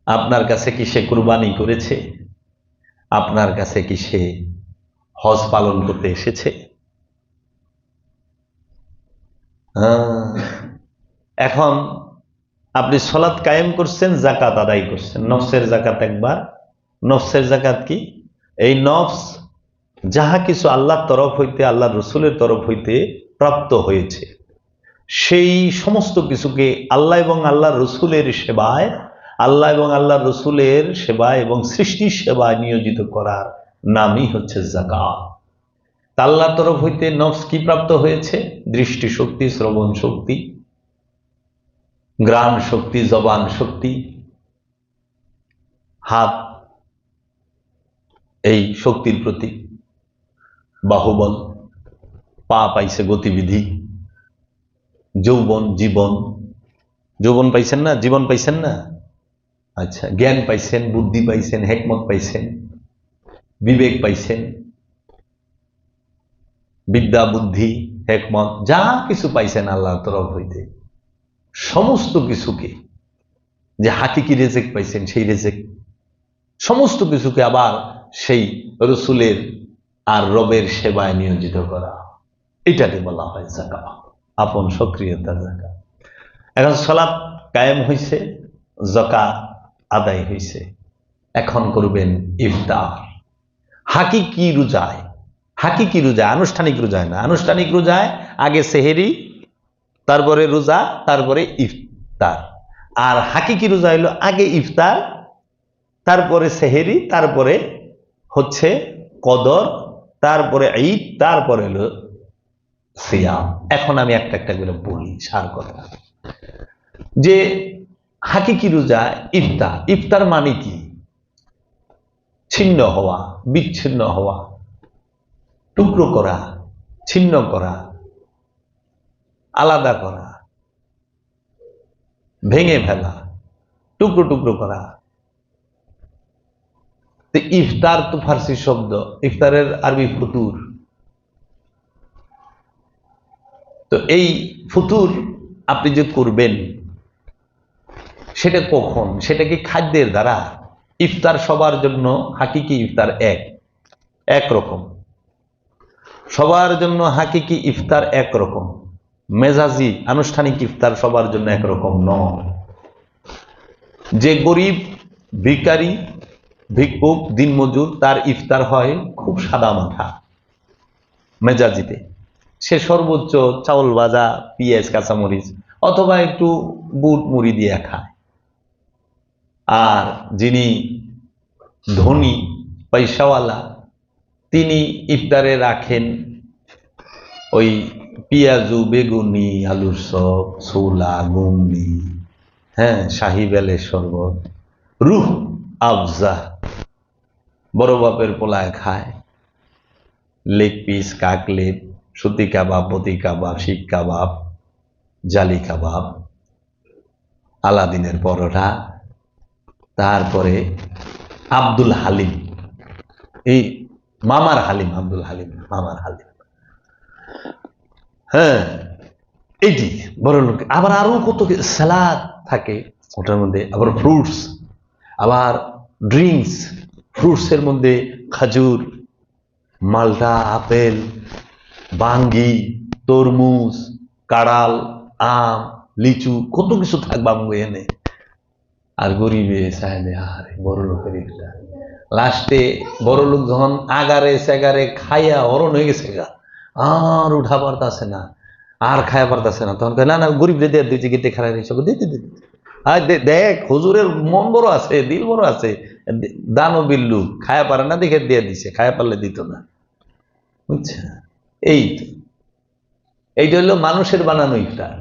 আপনার কাছে কি সে কুরবানি করেছে, আপনার কাছে কি সে হজ পালন করতে এসেছে। এখন আপনি সলাৎ কায়েম করছেন, জাকাত আদায় করছেন, নফসের জাকাত একবার। নফসের জাকাত কি? এই নফস যাহা কিছু আল্লাহর তরফ হইতে, আল্লাহ রসুলের তরফ হইতে প্রাপ্ত হয়েছে, সেই সমস্ত কিছুকে আল্লাহ এবং আল্লাহ রসুলের সেবায়, আল্লাহ এবং আল্লাহ রসুলের সেবায় এবং সৃষ্টির সেবায় নিয়োজিত করার নামই হচ্ছে যাকাত। আল্লাহর তরফ হইতে নফস কি প্রাপ্ত হয়েছে? দৃষ্টি শক্তি, শ্রবণ শক্তি, ঘ্রাণ শক্তি, জবান শক্তি, হাত এই শক্তির প্রতীক, বাহুবল, পা পাইছে গতিবিধি, যৌবন জীবন, যৌবন পাইছেন না, জীবন পাইছেন না, আচ্ছা, জ্ঞান পাইছেন, বুদ্ধি পাইছেন, হেকমত পাইছেন, বিবেক পাইছেন, বিদ্যা বুদ্ধি হেকমত যা কিছু পাইছেন আল্লাহর তরফ হইতে, সমস্ত কিছুকে, যে হাকিকি রেজেক পাইছেন সেই রেজেক, সমস্ত কিছুকে আবার সেই রসুলের আর রবের সেবায় নিয়োজিত করা, এটাকে বলা হয় যাকাত, আপন সক্রিয়তার যাকাত। এখন সালাত কায়েম হইছে, যাকাত আদায় হইছে, এখন করবেন ইফতার। হাকিকি রোজায়, হাকিকি রোজায়, আনুষ্ঠানিক রোজায় না। আনুষ্ঠানিক রোজায় আগে সেহেরি, তারপরে রোজা, তারপরে ইফতার। আর হাকিকি রোজা হইল আগে ইফতার, তারপরে সেহেরি, তারপরে হচ্ছে কদর, তারপরে ঈদ, তারপরে হলো সিয়াম। এখন আমি একটা একটা করে বলি সার কথা। যে হাকিকি রোজা ইফতার, ইফতার মানে কি? ছিন্ন হওয়া, বিচ্ছিন্ন হওয়া, টুকরো করা, ছিন্ন করা, আলাদা করা, ভেঙে ফেলা, টুকরো টুকরো করা। ইফতার তো ফার্সি শব্দ, ইফতারের আরবি ফুতুর। তো এই ফুতুর আপনি যে করবেন সেটা কখন? সেটা কি খাদ্যের দ্বারা? ইফতার সবার জন্য হাকিকি ইফতার একরকম, সবার জন্য হাকিকি ইফতার একরকম। মেজাজি আনুষ্ঠানিক ইফতার সবার জন্য একরকম নয়। যে গরিব, ভিখারি, ভিক্ষুক, দিনমজুর, তার ইফতার হয় খুব সাদা মাথা মেজাজিতে। সে সর্বোচ্চ চাউল ভাজা, পেঁয়াজ, কাঁচামরিচ অথবা একটু বুট মুড়ি দিয়ে খায়। আর যিনি ধনী, পয়সাওয়ালা, তিনি ইফতারে রাখেন ওই পেঁয়াজু, বেগুনি, আলুর চপ, ছোলা, ঘুগনি, হ্যাঁ, শাহি বেলের শরবত, রুহ আফজা, বড় বাপের পোলায় খায়, লেগ পিস, কাকলেট, সুতি কাবাব, পতি কাবাব, শিক কাবাব, জালি কাবাব, আলাদিনের পরোটা, তারপরে আব্দুল হালিম, এই মামার হালিম, আব্দুল হালিম মামার হালিম, হ্যাঁ, এইটি বড় লোক। আবার আরো কত সালাদ থাকে ওটার মধ্যে, আবার ফ্রুটস, আবার ড্রিঙ্কস, ফ্রুটসের মধ্যে খাজুর, মালটা, আপেল, বাঙ্গি, তরমুজ, কাঁড়াল, আম, লিচু, কত কিছু থাকবে আমগো এনে। আর গরিবে চাইলে আরে বড় লোকের ইফতার। লাস্টে বড় লোক যখন আগারে সেগারে খাইয়া হরণ হয়ে গেছে গা, আর উঠা পারতাছে না, আর খায়া পারতাছে না, তখন না না গরিব রে দিয়ে দিচ্ছে, গিতে খারাপ দিচ্ছে, দিতে দিতে। আর দেখ হুজুরের মন বড় আছে, দিল বড় আছে, দানও বিল্লু, খায়া পারে না দেখে দিয়ে দিছে, খায়া পারলে দিত না, বুঝছে? এইটা হলো মানুষের বানানো ইফতার,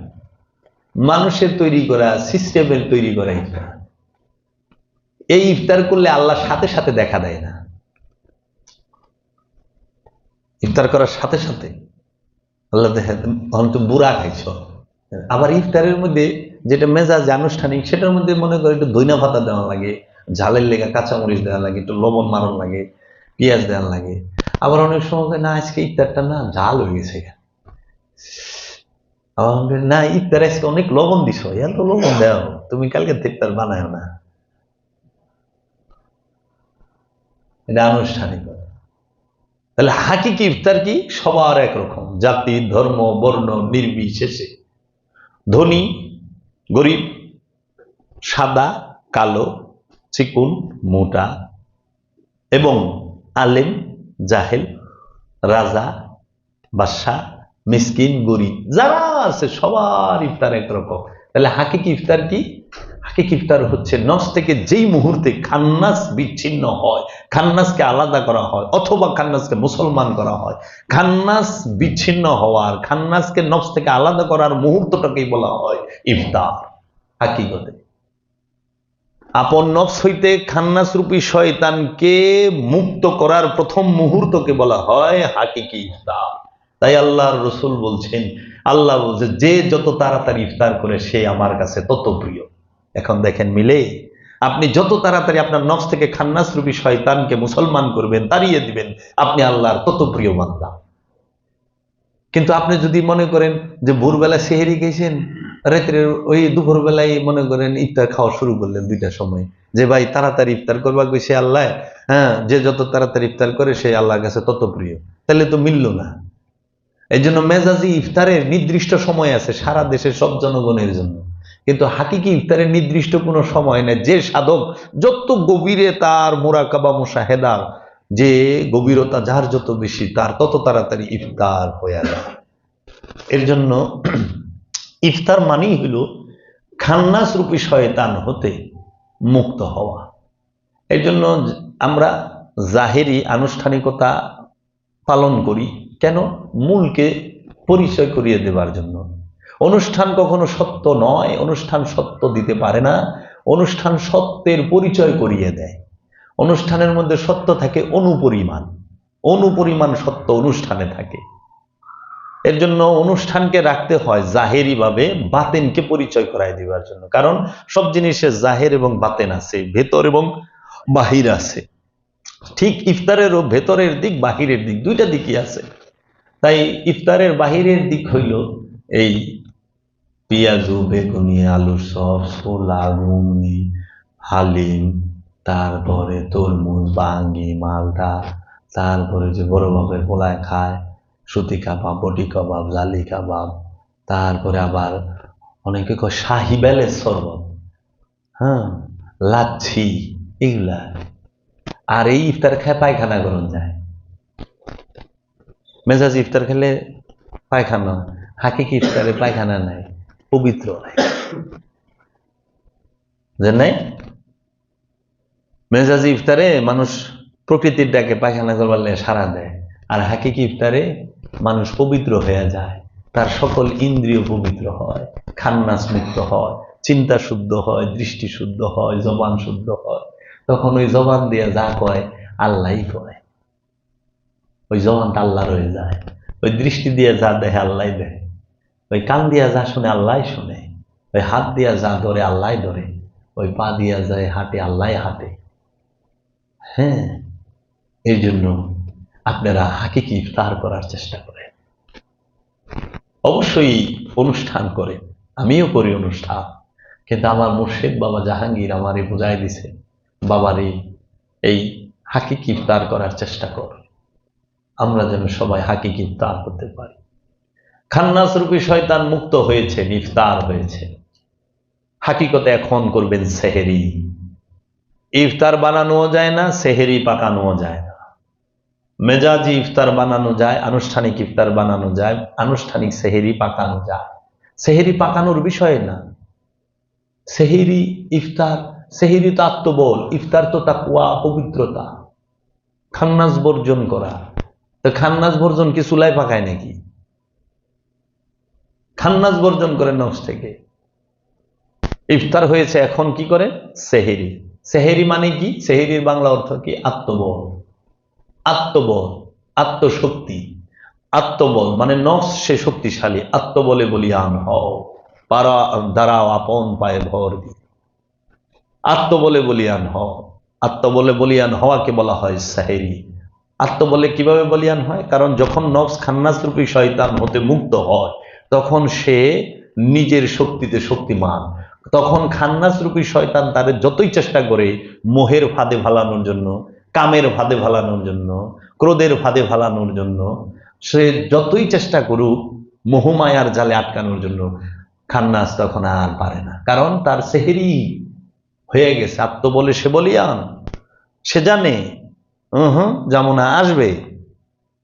মানুষের তৈরি করা, সিস্টেমের তৈরি করা ইফতার। এই ইফতার করলে আল্লাহ সাথে সাথে দেখা দেয় না। ইফতার করার সাথে সাথে আল্লাহ দেখে তুমি বুড়া খাইছ। আবার ইফতারের মধ্যে যেটা মেজাজ আনুষ্ঠানিক, সেটার মধ্যে মনে করে একটু ধইনা পাতা দেওয়া লাগে, ঝালের লেগে কাঁচামরিচ দেওয়া লাগে, একটু লবণ মারণ লাগে, পেঁয়াজ দেওয়া লাগে। আবার অনেক সময় না আজকে ইফতারটা না ঝাল হয়ে গেছে, না ইফতার আজকে অনেক লবণ দিছ, এত লবণ দেও, তুমি কালকে ইফতার বানায় না। এটা আনুষ্ঠানিক। তাহলে হাকিকি ইফতার কি? সবার একরকম, জাতি ধর্ম বর্ণ নির্বিশেষে, ধনী গরিব, সাদা কালো, চিকুন মোটা, এবং আলেম জাহেল, রাজা বাদশা, মিসকিন গরিব, যারা আছে সবার ইফতার একরকম। তাহলে হাকিকি ইফতার কি? হাকিকি ইফতার হচ্ছে নফস থেকে যেই মুহূর্তে খান্নাস বিচ্ছিন্ন হয়, খান্নাসকে আলাদা করা হয়, অথবা খান্নাসকে মুসলমান করা হয়, খান্নাস বিচ্ছিন্ন হওয়ার, খান্নাসকে নফস থেকে আলাদা করার মুহূর্তটাকেই বলা হয় ইফতার। হাকিকতে আপন নফস হইতে খান্নাস রূপী শয়তানকে মুক্ত করার প্রথম মুহূর্তকে বলা হয় হাকিকি ইফতার। তাই আল্লাহর রসুল বলছেন, আল্লাহ বলছে, যে যত তাড়াতাড়ি ইফতার করে সে আমার কাছে তত প্রিয়। এখন দেখেন মিলে, আপনি যত তাড়াতাড়ি আপনার নফস থেকে খান্নাস রূপী শয়তানকে মুসলমান করবেন, তাড়িয়ে দিবেন, আপনি আল্লাহর তত প্রিয় বান্দা। কিন্তু আপনি যদি মনে করেন যে ভোরবেলা সেহেরি খেয়েছেন, রাত্রে ওই দুপুর বেলায় মনে করেন ইফতার খাওয়া শুরু করলেন 2টার সময়, যে ভাই তাড়াতাড়ি ইফতার করবা সে আল্লাহ, হ্যাঁ, যে যত তাড়াতাড়ি ইফতার করে সে আল্লাহর কাছে তত প্রিয়, তাহলে তো মিলল না। এই জন্য মেজাজি ইফতারের নির্দিষ্ট সময় আছে সারা দেশের সব জনগণের জন্য, কিন্তু হাকিকি ইফতারের নির্দিষ্ট কোনো সময় নেই। যে সাধক যত গভীরে তার মুরাকাবা মুশাহেদা, যে গভীরতা যার যত বেশি, তার তত তাড়াতাড়ি ইফতার হয়ে যায়। এর জন্য ইফতার মানেই হইল খান্নাস রূপী শয়তান হতে মুক্ত হওয়া। এর জন্য আমরা জাহেরি আনুষ্ঠানিকতা পালন করি কেন? মূলকে পরিচয় করিয়ে দেবার জন্য। অনুষ্ঠান কখনো সত্য নয়, অনুষ্ঠান সত্য দিতে পারে না, অনুষ্ঠান সত্যের পরিচয় করিয়ে দেয়। অনুষ্ঠানের মধ্যে সত্য থাকে অনুপরিমাণ, অনুপরিমাণ সত্য অনুষ্ঠানে থাকে। এর জন্য অনুষ্ঠানকে রাখতে হয় জাহেরি ভাবে, বাতেনকে পরিচয় করায় দিবার জন্য। কারণ সব জিনিসে জাহের এবং বাতেন আছে, ভেতর এবং বাহির আছে। ঠিক ইফতারেরও ভেতরের দিক বাহিরের দিক, 2টা দিকই আছে। তাই ইফতারের বাহিরের দিক হইল এই পেঁয়াজু, বেগুনি, আলুর চপ, ছোলা, ঘুগনি, হালিম, তারপরে তরমুজ, বাঙ্গি, মালটা, তারপরে যে বড় বাপের পোলায় খায় সুতি কাবাব, বটি কাবাব, জালি কাবাব, তারপরে আবার অনেকে কয় শাহি বেলের শরবত, হ্যাঁ, লাচ্ছি, এগুলা। আর এই ইফতার খায় পায়খানা গরম যায়। মেজাজ ইফতার খেলে পায়খানা, হাকিকি ইফতারে পায়খানা নাই, পবিত্র নাই, যে নাই। মেজাজি ইফতারে মানুষ প্রকৃতির ডাকে পায়খানা করবার সারা দেয়, আর হাকিকি ইফতারে মানুষ পবিত্র হয়ে যায়, তার সকল ইন্দ্রিয় পবিত্র হয়, খান্নাস মুক্ত হয়, চিন্তা শুদ্ধ হয়, দৃষ্টি শুদ্ধ হয়, জবান শুদ্ধ হয়। তখন ওই জবান দিয়ে যা কয় আল্লাহই কয়, ওই জবানটা আল্লাহ রয়ে যায়। ওই দৃষ্টি দিয়ে যা দেখে আল্লাহ দেখে, ওই কান দিয়া যা শুনে আল্লাহ শুনে, ওই হাত দিয়া যা ধরে আল্লাহ ধরে, ওই পা দিয়া যায় হাঁটে আল্লাহ হাঁটে। হ্যাঁ, এই জন্য আপনারা হাকিকি ইফতার করার চেষ্টা করেন। অবশ্যই অনুষ্ঠান করেন, আমিও করি অনুষ্ঠান, কিন্তু আমার মুর্শিদ বাবা জাহাঙ্গীর আমারে বুঝাই দিছে, বাবারে এই হাকিকি ইফতার করার চেষ্টা কর, আমরা যেন সবাই হাকিকি ইফতার করতে পারি। খান্নাস রূপী শয়তান মুক্ত হয়েছে, ইফতার হয়েছে। হাকিকতে এখন করবেন সেহেরি। ইফতার বানানোও যায় না, সেহেরি পাকানোও যায় না। মেজাজি ইফতার বানানো যায়, আনুষ্ঠানিক ইফতার বানানো যায়, আনুষ্ঠানিক সেহেরি পাকানো যায়। সেহেরি পাকানোর বিষয় না, সেহেরি ইফতার, সেহেরি তো আত্মবল, ইফতার তো তাকওয়া, পবিত্রতা, খান্নাস বর্জন করা। তো খান্নাস বর্জন কি চুলায় পাকায় নাকি? খান্নাস বর্জন করে নফস থেকে। ইফতার হয়েছে, এখন কি করে? সেহেরি। সেহেরি মানে কি? সেহেরির বাংলা অর্থ কি? আত্মবল, আত্মবল, আত্মশক্তি। আত্মবল মানে নফস সে শক্তিশালী, আত্মবলে বলিয়ান হও, পারা দাঁড়াও আপন পায়ে ভর দিয়ে, আত্মবলে বলিয়ান হও। আত্মবলে বলিয়ান হওয়াকে বলা হয় সেহেরি। আত্মবলে কিভাবে বলিয়ান হয়? কারণ যখন নফস খান্নাস রূপী শয়তান হতে মুক্ত হয়, তখন সে নিজের শক্তিতে শক্তিমান। তখন খান্নাস রূপী শয়তান তাদের যতই চেষ্টা করে মোহের ফাঁদে ভালানোর জন্য, কামের ফাঁদে ভালানোর জন্য, ক্রোধের ফাঁদে ফালানোর জন্য, সে যতই চেষ্টা করুক মোহমায়ার জালে আটকানোর জন্য, খান্নাস তখন আর পারে না। কারণ তার সেহেরি হয়ে গেছে। আত্মবলে সে বলিয়ান, সে জানে যমুনা আসবে,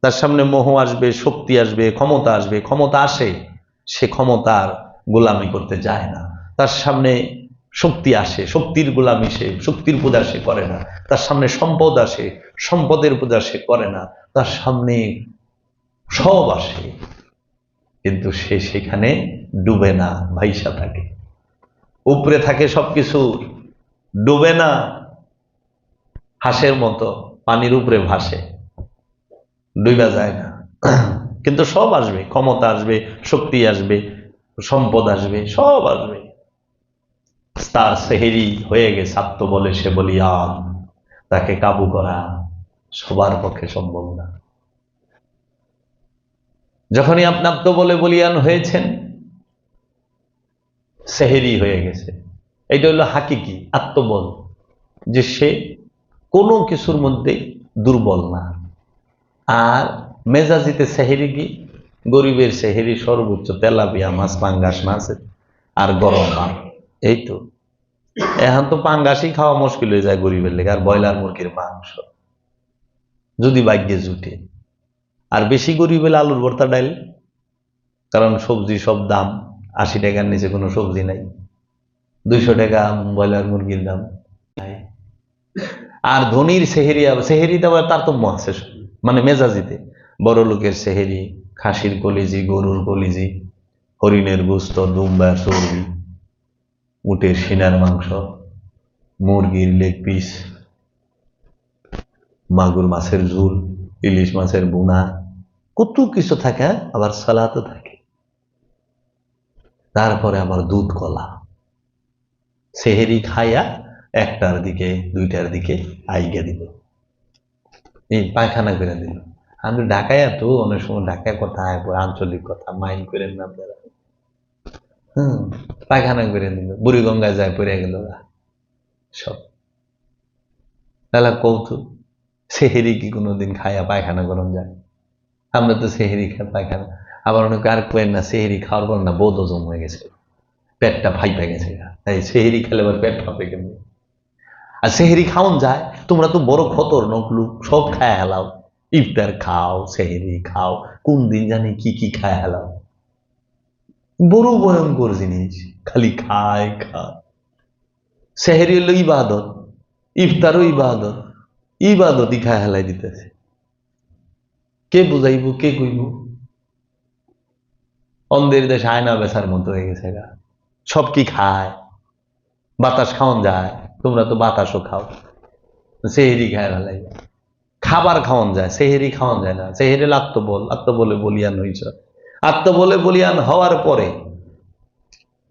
তার সামনে মোহ আসবে, শক্তি আসবে, ক্ষমতা আসবে। ক্ষমতা আসে, সে ক্ষমতার গোলামি করতে যায় না। তার সামনে শক্তি আসে, শক্তির গোলামি সে, শক্তির পূজা সে করে না। তার সামনে সম্পদ আসে, সম্পদের পূজা সে করে না। তার সামনে সব আসে, কিন্তু সে সেখানে ডুবে না, ভাইসা থাকে, উপরে থাকে সবকিছু, ডুবে না। হাঁসের মতো পানির উপরে ভাসে, ডুবা যায় না। কিন্তু সব আসবে, ক্ষমতা আসবে, শক্তি আসবে, সম্পদ আসবে, সব আসবে। তার সেহেরি হয়ে গেছে, আত্মবলে সে বলিয়ান। তাকে কাবু করা সবার পক্ষে সম্ভব না। যখনই আপনি আত্মবলে বলিয়ান হয়েছেন, সেহেরি হয়ে গেছে, এটা হলো হাকিকি আত্মবল, যে সে কোনো কিছুর মধ্যে দুর্বল না। আর মেজাজিতে সেহেরি কি? গরিবের সেহেরি সর্বোচ্চ তেলাপিয়া মাছ, পাঙ্গাস মাছ আর গরম ভাত। এই তো, এখন তো পাঙ্গাসই খাওয়া মুশকিল হয়ে যায় গরিবের লেগে, আর ব্রয়লার মুরগির মাংস যদি ভাগ্যে জুটে। আর বেশি গরিব হলে আলুর ভর্তা ডাইল, কারণ সবজি সব দাম, 80 টাকার নিচে কোনো সবজি নাই, 200 টাকা ব্রয়লার মুরগির দাম। আর ধনির সেহেরি, সেহেরিতে আবার তারতম্য আছে, মানে মেজাজিতে। বড় লোকের সেহেরি খাসির কলিজি, গরুর কলিজি, হরিণের গোস্ত, দুম্বার চর্বি, উটের সিনার মাংস, মুরগির লেগ পিস, মাগুর মাছের ঝোল, ইলিশ মাছের বোনা, কত কিছু থাকে। আবার সালাদও থাকে, তারপরে আবার দুধ কলা। সেহেরি খাইয়া 1টার দিকে 2টার দিকে আইগা দিল, এই পায়খানা করে দিল। আমি ঢাকায়, তো অনেক সময় ঢাকায় কথা আঞ্চলিক কথা মাইন্ড করেন না আপনারা। পায়খানা করে দিল, বুড়িগঙ্গায় যায় পড়ে গেল সব। তাহলে কৌতুক, সেহেরি কি কোনোদিন খাইয়া পায়খানা করন যায়? আমরা তো সেহেরি খাই পায়খানা। আবার অনেকে আর কেন না, সেহেরি খাওয়ার পর না বৌদ্ধ জম হয়ে গেছে, পেটটা ফাইপা গেছে। এই সেহেরি খেলে আবার পেট ফাঁপে কেমনি? আর সেহেরি খাওয়ান যায়? তোমরা তো বড় খতরনাক লোক, সব খায় হেলাও, ইফতার খাও, সেহেরি খাও, কোন দিন জানি কি কি খায় হেলাও। বড় ভয়ঙ্কর জিনিস, খালি খায় খায়। সেহেরি হলো ইবাদত, ইফতারও ইবাদত, ইবাদতই খায় হেলাই দিতেছে। কে বুঝাইব, কে কইব? অন্ধের দেশ আয়না বেচার মতো হয়ে গেছে গা। সব কি খায়? বাতাস খাওয়ান যায়? তোমরা তো বাতাসও খাও, সেহেরি খায় হেলাই। খাবার খাওয়ান যায়, সেহেরি খাওয়ান যায় না। সেহেরি আত্মবল, আত্মবলে বলিয়ান হইছ। আত্মবলে বলিয়ান হওয়ার পরে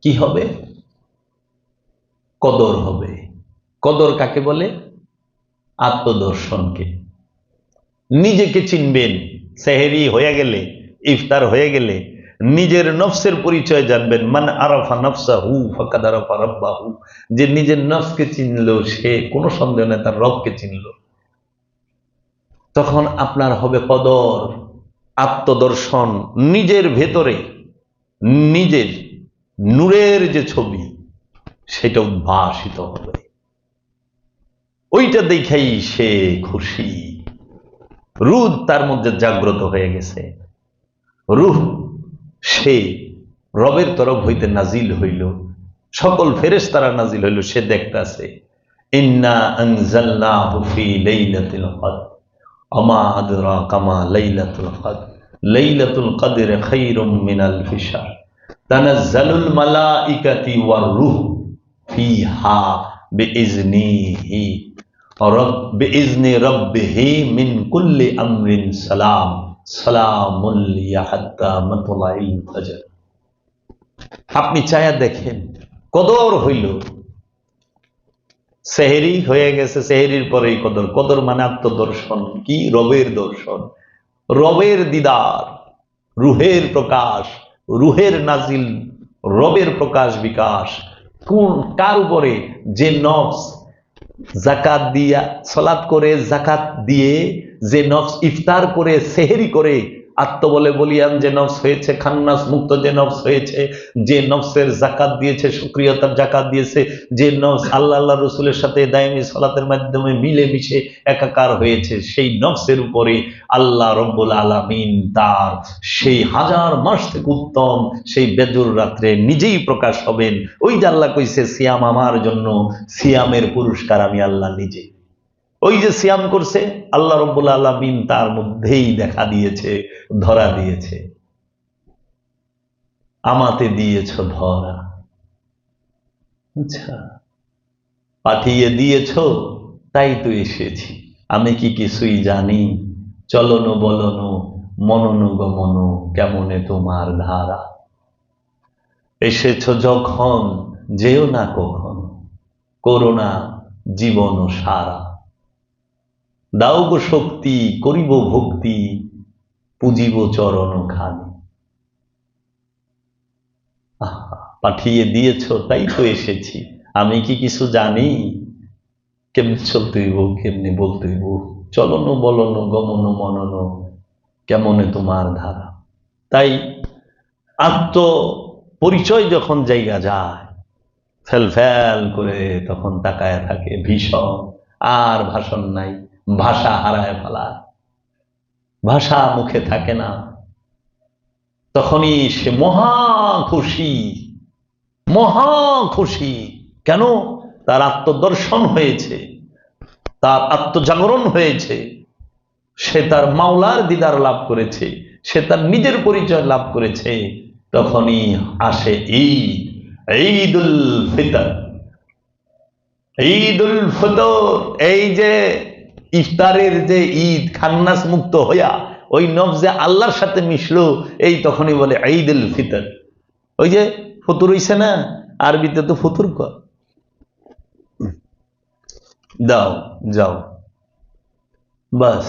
কি হবে? কদর হবে। কদর কাকে বলে? আত্মদর্শনকে। নিজেকে চিনবেন। সেহেরি হয়ে গেলে, ইফতার হয়ে গেলে নিজের নফসের পরিচয় জানবেন। মান আরাফা নফসাহু ফাকাদ আরাফা রাব্বাহু। যে নিজের নফসকে চিনলো, সে কোনো সন্দেহ নেই তার রবকে চিনলো। তখন আপনার হবে কদর, আত্মদর্শন। নিজের ভেতরে নিজের নূরের যে ছবি, সেটা উদ্ভাসিত হবে। ওইটা দেখাই সে খুশি। রূহ তার মধ্যে জাগ্রত হয়ে গেছে। রূহ সে রবের তরফ হইতে নাজিল হইল, সকল ফেরেশতারা নাজিল হইল, সে দেখতাছে। ইন্না আনজালনাহু ফি লাইলাতিল কদর আমা আদরাকা মা লাইলাতুল কদর লাইলাতুল কদর খায়রুম মিন আলফি শাহর তানাজ্জালুল মালাইকাতু ওয়ার রূহ ফিহা বিইজনিহি বিইজনি রাব্বিহি মিন কুল্লি আমরিন সালাম সালামুল হিয়া হাত্তা মাতলাইল ফজর। আপনি চায়া দেখেন, কদর হইল, সেহেরি হয়ে গেছে, সেহেরির পরেই কদর। কদর মানে আত্মদর্শন। কি? রবের দর্শন, রবের দিদার, রুহের প্রকাশ, রুহের নাজিল, রবের প্রকাশ বিকাশ। কোন কার উপরে? যে নফস জাকাত দিয়া, সালাত করে, জাকাত দিয়ে যে নফস ইফতার করে সেহেরি করে আত্মবলে বলিয়ান যে নফস হয়েছে, খান্নাস মুক্ত যে নফস হয়েছে, যে নফসের জাকাত দিয়েছে, সক্রিয়তার জাকাত দিয়েছে, যে নফস আল্লাহ আল্লাহ রসুলের সাথে দায়মি সালাতের মাধ্যমে মিলে মিশে একাকার হয়েছে, সেই নফসের উপরে আল্লাহ রব্বুল আলামিন তার সেই হাজার মাস থেকে উত্তম সেই বেজুর রাত্রে নিজেই প্রকাশ হবেন। ওই যে আল্লাহ কইছে সিয়াম আমার জন্য, সিয়ামের পুরস্কার আমি আল্লাহ নিজে। ওই যে সিয়াম করছে আল্লাহ রব্বুল আলামিন তার মধ্যেই দেখা দিয়েছে, ধরা দিয়েছে। আমাতে দিয়েছ ধরা, আচ্ছা পাঠিয়ে দিয়েছ তাই তো এসেছি। আমি কি কিছুই জানি, চলন বলন মনন গমন কেমনে তোমার ধারা। এসেছ যখন যেও না কখন, করোনা জীবন সারা। দাও গো শক্তি করিব ভক্তি, পুজিব চরণ খানি। পাঠিয়ে দিয়েছ তাই তো এসেছি। আমি কি কিছু জানি কেমনে চলতে হইব, কেমনে বলতে হইব, চলন বলন গমন মনন কেমনে তোমার ধারা। তাই আত্ম পরিচয় যখন জায়গা যায় ফেল ফেল করে তখন তাকায় থাকে ভীষণ, আর ভাষণ নাই, ভাষা হারায় ফেলায়, ভাষা মুখে থাকে না। তখনই সে মহা খুশি, মহা খুশি। কেন? তার আত্মদর্শন হয়েছে, তার আত্মজাগরণ হয়েছে, সে তার মাওলার দিদার লাভ করেছে, সে তার নিজের পরিচয় লাভ করেছে। তখনই আসে ঈদ, ঈদুল ফিতর। ঈদুল ফিতর এই যে ইফতারের যে ঈদ, খান্নাস মুক্ত হইয়া ওই নফস যে আল্লাহর সাথে মিশলো, এই তখনই বলে ঈদুল ফিতর। ওই যে ফতুর হইছে না, আরবিতে তো ফতুর কর, দাও যাও, বাস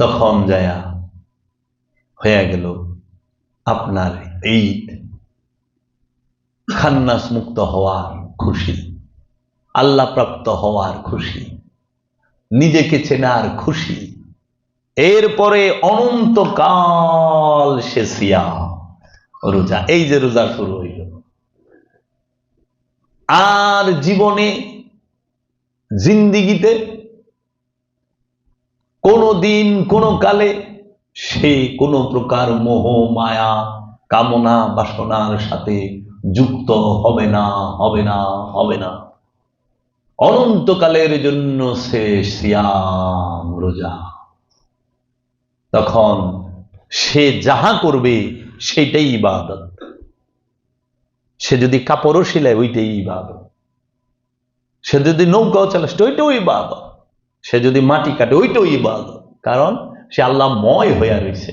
তখন যায়া হয়ে গেল আপনার ঈদ, খান্নাস মুক্ত হওয়ার খুশি, আল্লাহ প্রাপ্ত হওয়ার খুশি, নিজেকে চেনার খুশি। এরপরে অনন্তকাল সে সিয়াম রোজা, এই যে রোজা শুরু হইল। আর জীবনে জিন্দিগিতে কোনো দিন কোনো কালে সে কোনো প্রকার মোহ মায়া কামনা বাসনার সাথে যুক্ত হবে না, হবে না, হবে না। অনন্তকালের জন্য সে সিয়াম রোজা। তখন সে যাহা করবে সেটাই ইবাদত। সে যদি কাপড়ও সিলায় ওইটাই ইবাদত, সে যদি নৌকাও চালায় ওইটাও ইবাদত, সে যদি মাটি কাটে ওইটাও ইবাদত। কারণ সে আল্লাহময় হইয়া রয়েছে,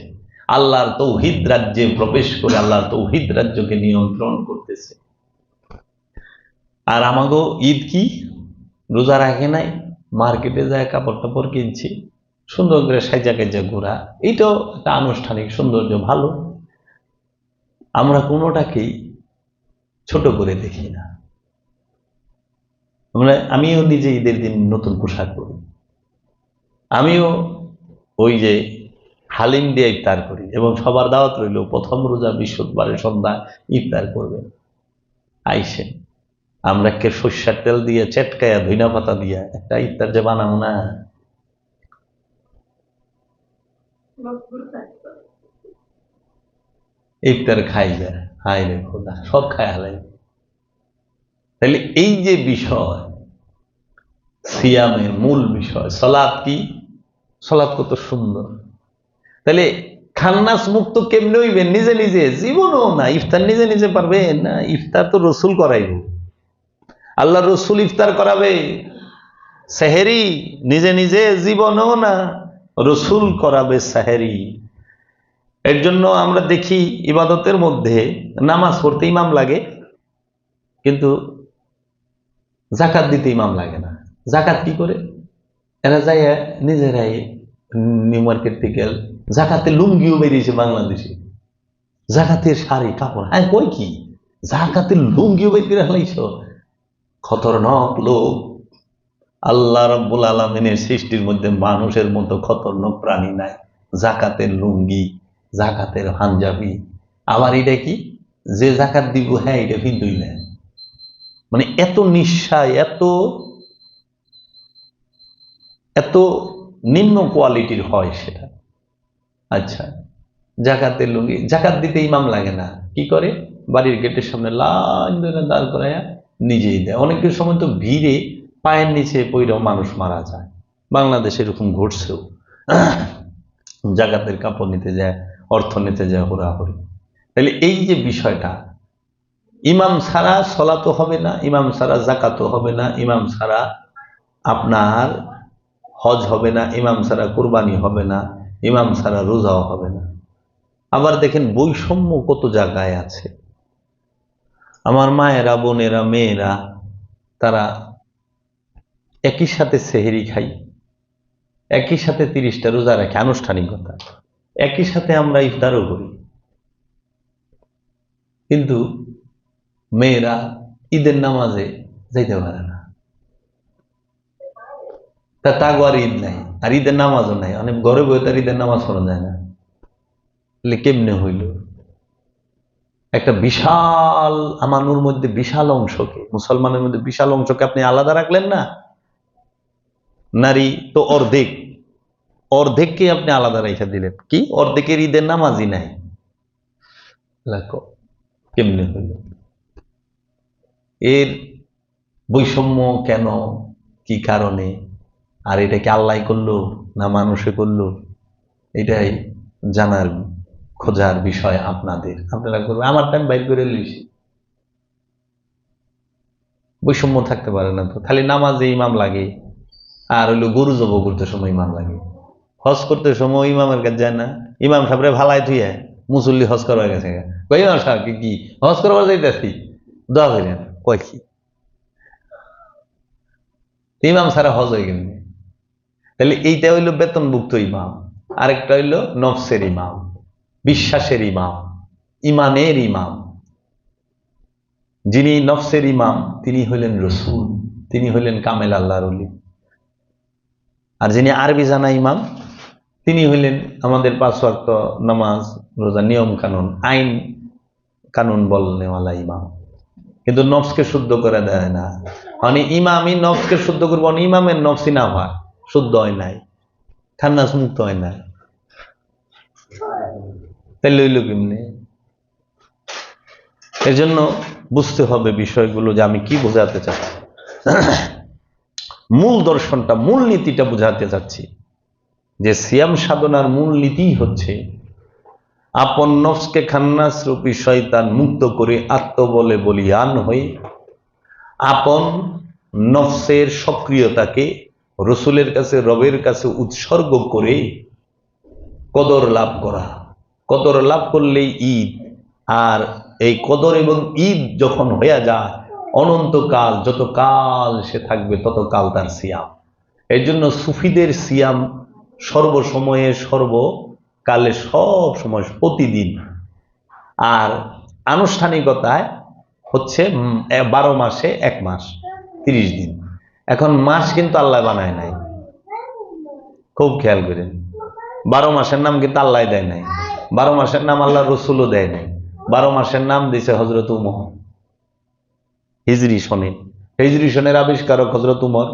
আল্লাহর তৌহিদ রাজ্যে প্রবেশ করে আল্লাহর তৌহিদ রাজ্যকে নিয়ন্ত্রণ করতেছে। আর আমাগো ঈদ কি, রোজা রাখে নাই, মার্কেটে যায় কাপড় টাপড় কিনছি, সুন্দর করে সাজা কেজা ঘোরা, এইটাও একটা আনুষ্ঠানিক সৌন্দর্য, ভালো। আমরা কোনোটাকেই ছোট করে দেখি না। আমিও নিজে ঈদের দিন নতুন পোশাক পরি, আমিও ওই যে হালিম দিয়ে ইফতার করি, এবং সবার দাওয়াত রইল প্রথম রোজা বৃহস্পতিবারের সন্ধ্যা ইফতার করবেন, আইসেন। আমরা কে সর্ষের তেল দিয়ে চেটকায়া ধইনা পাতা দিয়ে একটা ইফতার যে বানাবো না, ইফতার খাই যায়, হাই রে খোদা, সব খায় হালাই। তাহলে এই যে বিষয়, সিয়ামের মূল বিষয় সালাত, কি সালাত কত সুন্দর। তাহলে খান্নাস মুক্ত কেমনে হইবেন? নিজে নিজে, জীবনও না। ইফতার নিজে নিজে পারবেন না, ইফতার তো রসুল করাইব, আল্লাহ রসুল ইফতার করাবে। সেহেরি নিজে নিজে জীবনও না, রসুল করাবে সেহেরি। এর জন্য আমরা দেখি ইবাদতের মধ্যে নামাজ পড়তে ইমাম লাগে, কিন্তু জাকাত দিতে ইমাম লাগে না। জাকাত কি করে? এরা যায় নিজেরাই নিউ মার্কেট থেকে জাকাতে লুঙ্গিও বেরিয়েছে বাংলাদেশে, জাকাতের শাড়ি কাপড়। হ্যাঁ কই কি জাকাতের লুঙ্গিও বের করে হালাইছ, খতরনাক লোক। আল্লাহ রাব্বুল আলামিনের সৃষ্টির মধ্যে মানুষের মতো খতরনাক প্রাণী নাই। জাকাতের লুঙ্গি, জাকাতের পাঞ্জাবি, আবার এটা কি যে জাকাত দিব হ্যাঁ এটা হিন্দুই নেয়। মানে এত নিঃসায়, এত এত নিম্ন কোয়ালিটির হয় সেটা। আচ্ছা, জাকাতের লুঙ্গি, জাকাত দিতে ইমাম লাগে না, কি করে বাড়ির গেটের সামনে লাইন ধরে দাঁড় করাইয়া নিজেই দেয়। অনেকের সময় তো ভিড়ে পায়ের নিচে পইরাও মানুষ মারা যায়, বাংলাদেশে এরকম ঘটছেও। জাকাতের কাপড় নিতে যায়, অর্থ নিতে যায় হুড়াহুড়ি। তাহলে এই যে বিষয়টা, ইমাম ছাড়া সলাতো হবে না, ইমাম ছাড়া জাকাতও হবে না, ইমাম ছাড়া আপনার হজ হবে না, ইমাম ছাড়া কুরবানি হবে না, ইমাম ছাড়া রোজাও হবে না। আবার দেখেন বৈষম্য কত জায়গায় আছে। আমার মায়েরা, বোনেরা, মেয়েরা, তারা একই সাথে সেহরি খাই, একই সাথে 30টা রোজা রাখে, আনুষ্ঠানিকতা, একই সাথে আমরা ইফতারও করি, কিন্তু মেয়েরা ঈদের নামাজে যাইতে পারে না। তাগো আর ঈদ নাই, আর ঈদের নামাজও নাই, অনেক ঘরে বই তার ঈদের নামাজ পড়া যায় না। কেমনে হইল? একটা বিশাল আমানুর মধ্যে বিশাল অংশকে, মুসলমানের মধ্যে বিশাল অংশকে আপনি আলাদা রাখলেন না। নারী তো অর্ধেক, অর্ধেককে আপনি আলাদা রেখে দিলেন, কি অর্ধেকের ঈদের নামাজই নাই। কেমনে হইল? এর বৈষম্য কেন, কি কারণে, আর এটা কি আল্লাহ করলো না মানুষে করলো, এটাই জানার খোঁজার বিষয় আপনাদের। আপনারা করবেন, আমার টাইম বাইর করে লইছি। বৈষম্য থাকতে পারে না তো, খালি নামাজে ইমাম লাগে, আর হইলো গরু জব করতে সময় ইমাম লাগে, হজ করতে সময় ইমামের কাছে যায় না, ইমাম সাহেবরে ভালাই থুয়ে মুসল্লি হজ করবার গেছে, ইমাম সাহেব কি হজ করবার যাইতেছি, দোয়া করেন, কয় কি ইমাম ছাড়া হজ হয়ে গেল। তাহলে এইটা হইলো বেতনভুক্ত ইমাম, আরেকটা হইলো নফসের ইমাম, বিশ্বাসের ইমাম, ইমানের ইমাম। যিনি নফসের ইমাম তিনি হইলেন রসুল, তিনি হইলেন কামেল আল্লাহর ওলি। আর যিনি আরবি জানা ইমাম তিনি হইলেন আমাদের 5 ওয়াক্ত নামাজ রোজা নিয়ম কানুন আইন কানুন বলনেওয়ালা ইমাম। কিন্তু নফসকে শুদ্ধ করে দেয় না, মানে ইমামই নফসকে শুদ্ধ করবো, ইমামের নফসি না হয়, শুদ্ধ হয় নাই, খান্নাস মুক্ত হয় নাই, তাই লইল কেমনে? এর জন্য বুঝতে হবে বিষয়গুলো, যে আমি কি বোঝাতে চাচ্ছি, মূল দর্শনটা, মূল নীতিটা বোঝাতে চাচ্ছি, যে সিয়াম সাধনার মূল নীতি হচ্ছে আপন নফসকে খান্নাস রূপী শয়তান মুক্ত করে আত্মবলে বলিয়ান হয়ে আপন নফসের সক্রিয়তাকে রসুলের কাছে, রবের কাছে উৎসর্গ করে কদর লাভ করা। কদর লাভ করলেই ঈদ, আর এই কদর এবং ঈদ যখন হয়ে যায় অনন্তকাল, যত কাল সে থাকবে তত কাল তার সিয়াম। এর জন্য সুফিদের সিয়াম সর্বসময়ে, সর্বকালে, সব সময়, প্রতিদিন। আর আনুষ্ঠানিকতায় হচ্ছে 12 মাসে 1 মাস 30 দিন। এখন মাস কিন্তু আল্লাহ বানায় নাই, খুব খেয়াল করেন। 12 মাসের নাম কিন্তু আল্লাহ দেয় নাই, 12 মাসের নাম আল্লাহ রসুলও দেয় নাই। 12 মাসের নাম দিয়েছে হজরত উমর, হিজরি সনে। হিজরি সনের আবিষ্কারক হজরত উমর,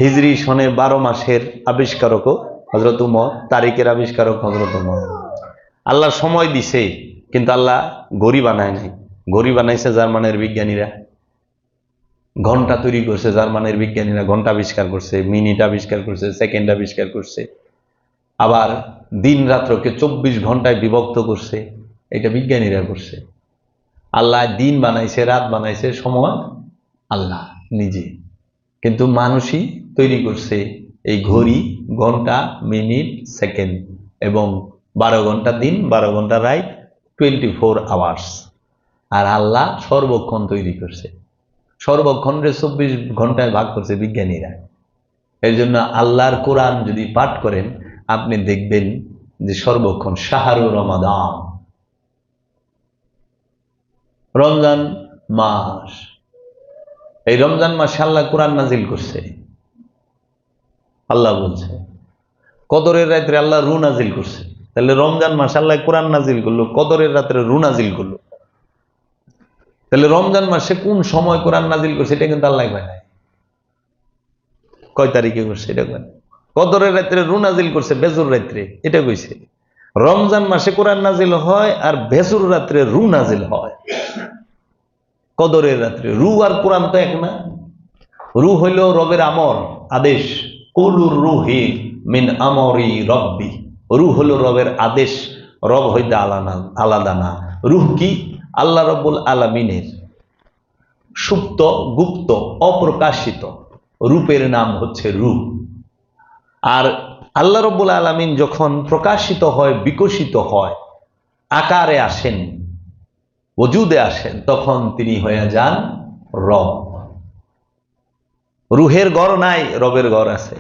হিজরি সনের 12 মাসের আবিষ্কারক হজরত উমর, তারিখের আবিষ্কারক হজরত উমর। আল্লাহ সময় দিছে, কিন্তু আল্লাহ ঘড়ি বানায় নাই। ঘড়ি বানাইছে জার্মানের বিজ্ঞানীরা, ঘন্টা তৈরি করছে জার্মানের বিজ্ঞানীরা, ঘন্টা আবিষ্কার করছে, মিনিট আবিষ্কার করছে, সেকেন্ড আবিষ্কার করছে। আবার দিন রাত্রকে 24 ঘন্টায় বিভক্ত করছে, এটা বিজ্ঞানীরা করছে। আল্লাহ দিন বানাইছে, রাত বানাইছে, সময় আল্লাহ নিজে, কিন্তু মানুষই তৈরি করছে এই ঘড়ি, ঘন্টা, মিনিট, সেকেন্ড, এবং 12 ঘন্টা দিন, 12 ঘন্টা রাত, 24 আওয়ার্স। আর আল্লাহ সর্বক্ষণ তৈরি করছে, সর্বক্ষণে 24 ঘন্টায় ভাগ করছে বিজ্ঞানীরা। এর জন্য আল্লাহর কোরআন যদি পাঠ করেন আপনি দেখবেন যে সর্বক্ষণ শাহরু রমাদান, রমজান মাস, এই রমজান মাসে আল্লাহ কোরআন নাজিল করছে। আল্লাহ বলছে কদরের রাত্রে আল্লাহ রু নাজিল করছে। তাহলে রমজান মাসে আল্লাহ কোরআন নাজিল করলো, কদরের রাত্রে রু নাজিল করলো। তাহলে রমজান মাসে কোন সময় কোরআন নাজিল করছে এটা কিন্তু আল্লাহ কয় নাই। কয় তারিখে করছে এটা কয়। কদরের রাত্রে রু নাজিল করছে বেজুর রাত্রে, এটা কইছে। রমজান মাসে কোরআন নাজিল হয় আর বেজুর রাত্রে রু নাজিল হয়। কদরের রাত্রে রু আর কোরআন তো এক না। রু হইল রবের আমর, আদেশ। কুলুর রুহি মিন আমরি রব্বি। রুহ হলো রবের আদেশ, রব হইতে আলাদা না। রুহ কি? আল্লাহ রব্বুল আলামিনের সুপ্ত, গুপ্ত, অপ্রকাশিত রূপের নাম হচ্ছে রূহ। আর আল্লাহ রব্বুল আলামিন যখন প্রকাশিত হয়, বিকশিত হয়, আকারে আসেন, ওজুদে আসেন, তখন তিনি হয়ে যান রব। রুহের ঘর নাই, রবের ঘর আছে।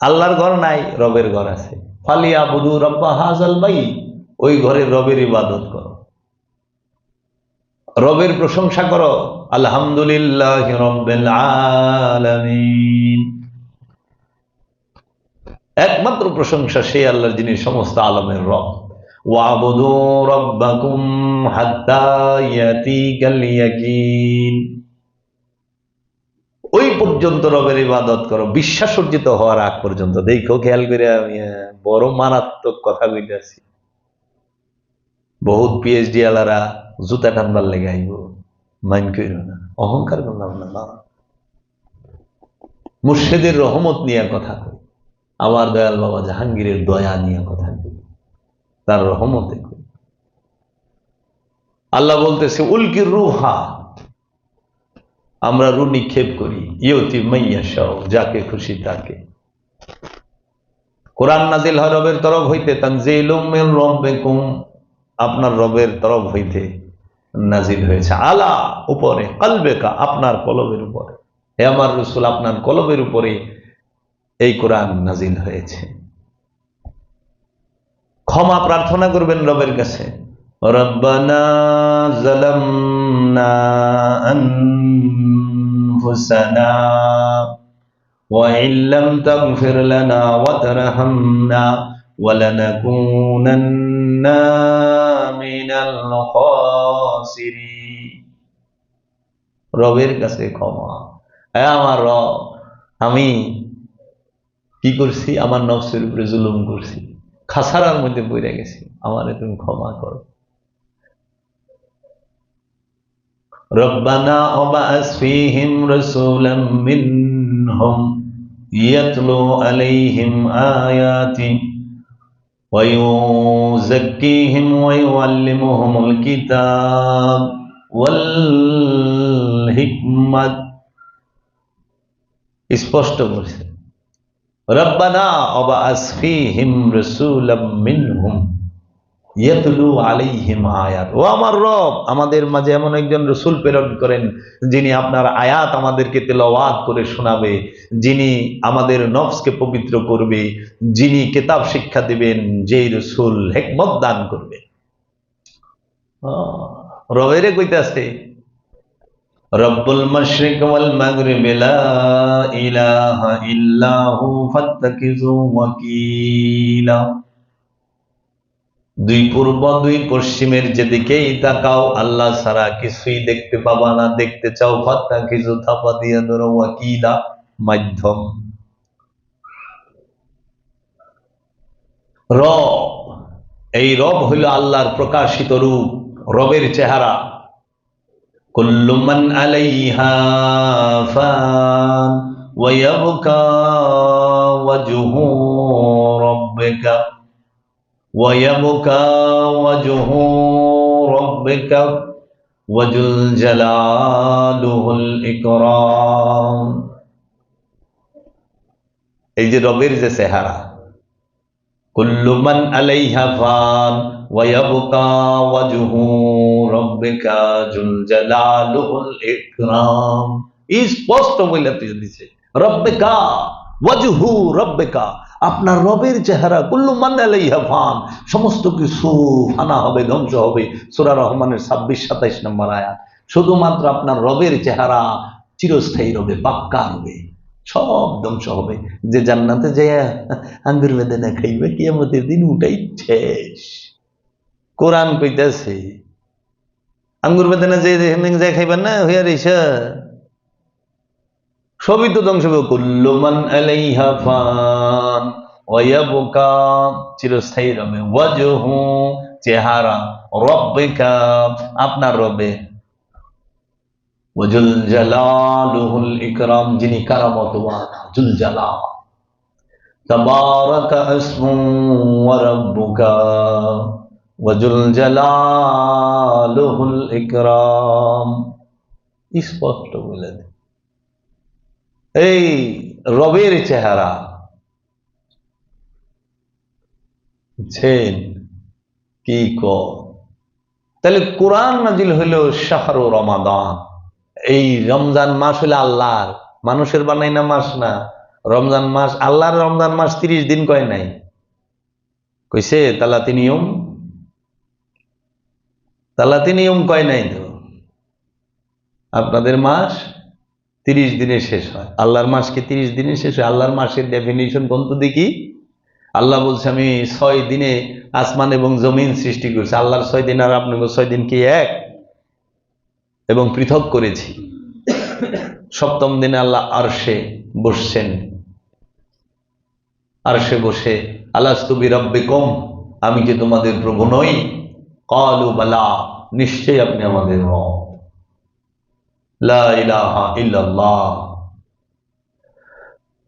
আল্লাহর ঘর নাই, রবের ঘর আছে। ফালিয়াবুদু রাব্বা হাযাল বাইত, ওই ঘরের রবের ইবাদত করো, রবের প্রশংসা করো। আলহামদুলিল্লাহি রাব্বিল আলামিন। একমাত্র প্রশংসা সেই আল্লাহর, যিনি সমস্ত আলমের রব। ওয়াবুদু রাব্বাকুম হাত্তা ইয়াতিকাল ইয়াকিন, ওই পর্যন্ত রবের ইবাদত করো, বিশ্বাস অর্জিত হওয়ার আগ পর্যন্ত। দেখো, খেয়াল করে আমি বড় মারাত্মক কথা কইতেছি। বহুত পিএইচডি আলারা জুতা টানবার লেগে আইব, মাইন্ড কইরো না, অহংকার করলাম না। মুর্শিদের রহমত নিয়ে কথা কই, আমার দয়াল বাবা জাহাঙ্গীরের দয়া নিয়ে কথা কই, তার রহমতে কই। আল্লাহ বলতেছে উলকির রুহা, আমরা রু নিক্ষেপ করি, ইয়তি মাইয়াশাও, যাকে খুশি তাকে। কোরআন নাজিল হয় রবের তরফ হইতে, তানজিলুম মির রাব্বিকুম, আপনার রবের তরফ হইতে নাজিল হয়েছে। আলা, উপরে, কলবেকা, আপনার কলবের উপরে। হে আমার রাসূল, আপনার কলবের উপরে এই কোরআন নাজিল হয়েছে। ক্ষমা প্রার্থনা করবেন রবের কাছে। রব্বানা যালামনা আনফুসানা ওয়া ইল্লাম তাগফির লানা ওয়া তারহামনা ওয়া লানাকুনান্না মিনাল খাসিরিন। রবের কাছে ক্ষমা। হে আমার রব, আমি কি করছি? আমার নফসের উপরে জুলুম করছি, খাসারার মধ্যে পড়ে গেছি, আমারে তুমি ক্ষমা করো। রব্বানা ওয়াবা'আস ফীহিম রাসূলাম মিনহুম ইয়াতলু আলাইহিম আয়াতি ওয়া ইউযাক্কিহিম ওয়া ইউআল্লিমুহুমুল কিতাব ওয়াল হিকমাত। স্পষ্ট বলছে, রব্বানা ওয়াবা'আস ফীহিম রাসূলাম মিনহুম ইয়াতলু আলাইহিম আয়াত। ও আমার রব, আমাদের মাঝে এমন একজন রাসূল প্রেরণ করেন, যিনি আপনার আয়াত আমাদেরকে তেলাওয়াত করে শোনাবে, যিনি আমাদের নফসকে পবিত্র করবে, যিনি কিতাব শিক্ষা দিবেন, যেই রাসূল হিকমত দান করবে। রবেরে কইতাছে রব্বুল মাশরিক ওয়াল মাগরিব লা ইলাহা ইল্লাহু ফাত্তাকিযু ওয়াকিলা। দুই পূর্ব দুই পশ্চিমের যেদিকেই তাকাও, আল্লাহ ছাড়া কিছুই দেখতে পাবা না। দেখতে চাও, ফাত্তাকিযু, থাপা দিয়ে ধরো, ওয়াকিলা, মাধ্যম। রব, এই রব হইল আল্লাহর প্রকাশিত রূপ, রবের চেহারা। কুল্লু মান আলাইহা ফান ওয়া ইয়াবকা ওয়াজহু রাব্বিকা ওয়া ইয়াবকা ওয়াজহু রাব্বিকা ওয়াজুল জালালুল ইকরাম। এই যে রবের যে চেহারা, কুল্লু মান আলাইহা ফান ওয়া ইয়াবকা ওয়াজহু রাব্বিকা যুল জালালুল ইকরাম। স্পষ্ট বলে দিয়েছে, রাব্বিকা ওয়াজহু রাব্বিকা, আপনার রবের চেহারা। কুল্লু মান আলাইহা ফান, সমস্ত কিছু ফানা হবে, ধ্বংস হবে। সূরা রহমানের 26-27 নম্বর আয়াত। শুধুমাত্র আপনার রবের চেহারা চিরস্থায়ী রবে, পাক্কা রবে, সব ধ্বংস হবে। যে জান্নাতে যাইয়া আঙ্গুর বেদানা খাইবে কিয়ামতের দিন উঠাই শেষ। কোরআন কইতাছে আঙ্গুর বেদানা যে যাই খাইবেন না হইয়া রেসা সবই তো ধ্বংস হবে। কুল্লু মান আলাইহা ফান ওয়া ইয়াবকা, চিরস্থায়ী রবে, ওয়াজহু, চেহারা, রব্বিকা, আপনার রবে, ওয়াজুল জালালুহুল ইকরাম, যিনি কারামতওয়ালা, জুল জালাল, তাবারাকা ইসমু ওয়া রাব্বুকা ওয়াজুল জালালুহুল ইকরাম। স্পষ্ট বলে দেয় এই রবের চেহারা, বুঝছেন কি তাহলে কোরআন নাজিল হইল শাহরু রমাদান, এই রমজান মাস হইলে আল্লাহর, মানুষের বানাই না মাস না। রমজান মাস আল্লাহর, রমজান মাস 30 দিন কয় নাই, কইছে তালাতি নিয়ম, তালাতি নিয়ম কয় নাই তো। আপনাদের মাস 30 দিনে শেষ হয়, আল্লাহর মাস কি 30 দিনে শেষ হয়? আল্লাহর মাসের ডেফিনিশন কোন তো দেখি। আল্লাহ বলছে আমি 6 দিনে আসমান এবং জমিন সৃষ্টি করেছি। আল্লাহর 6 দিন আর আপনার 6 দিন কি এক? এবং পৃথক করেছি। সপ্তম দিনে আল্লাহ আরশে বসছেন, আরশে বসে আলাস্তু বিরাব্বিকুম, আমি কি তোমাদের প্রভু নই? ক্বালু বালা, নিশ্চয়ই আপনি আমাদের রব। লা ইলাহা ইল্লাল্লাহ।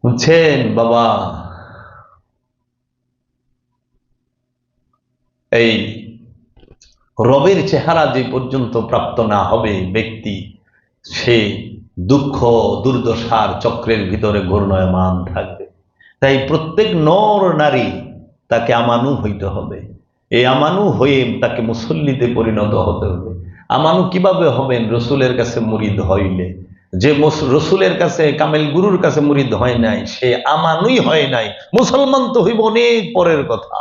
বুঝছেন বাবা, এই রবের চেহারা যে পর্যন্ত প্রাপ্ত না হবে ব্যক্তি, সে দুঃখ দুর্দশার চক্রের ভিতরে ঘূর্ণয়মান থাকবে। তাই প্রত্যেক নর নারী তাকে আমানু হইতে হবে। এই আমানু হয়ে তাকে মুসল্লিতে পরিণত হতে হবে। আমানু কিভাবে হবেন? রসুলের কাছে মুরিদ হইলে। যে রসুলের কাছে, কামেল গুরুর কাছে মুরিদ হয় নাই, সে আমানুই হয় নাই। মুসলমান তো হইব অনেক পরের কথা।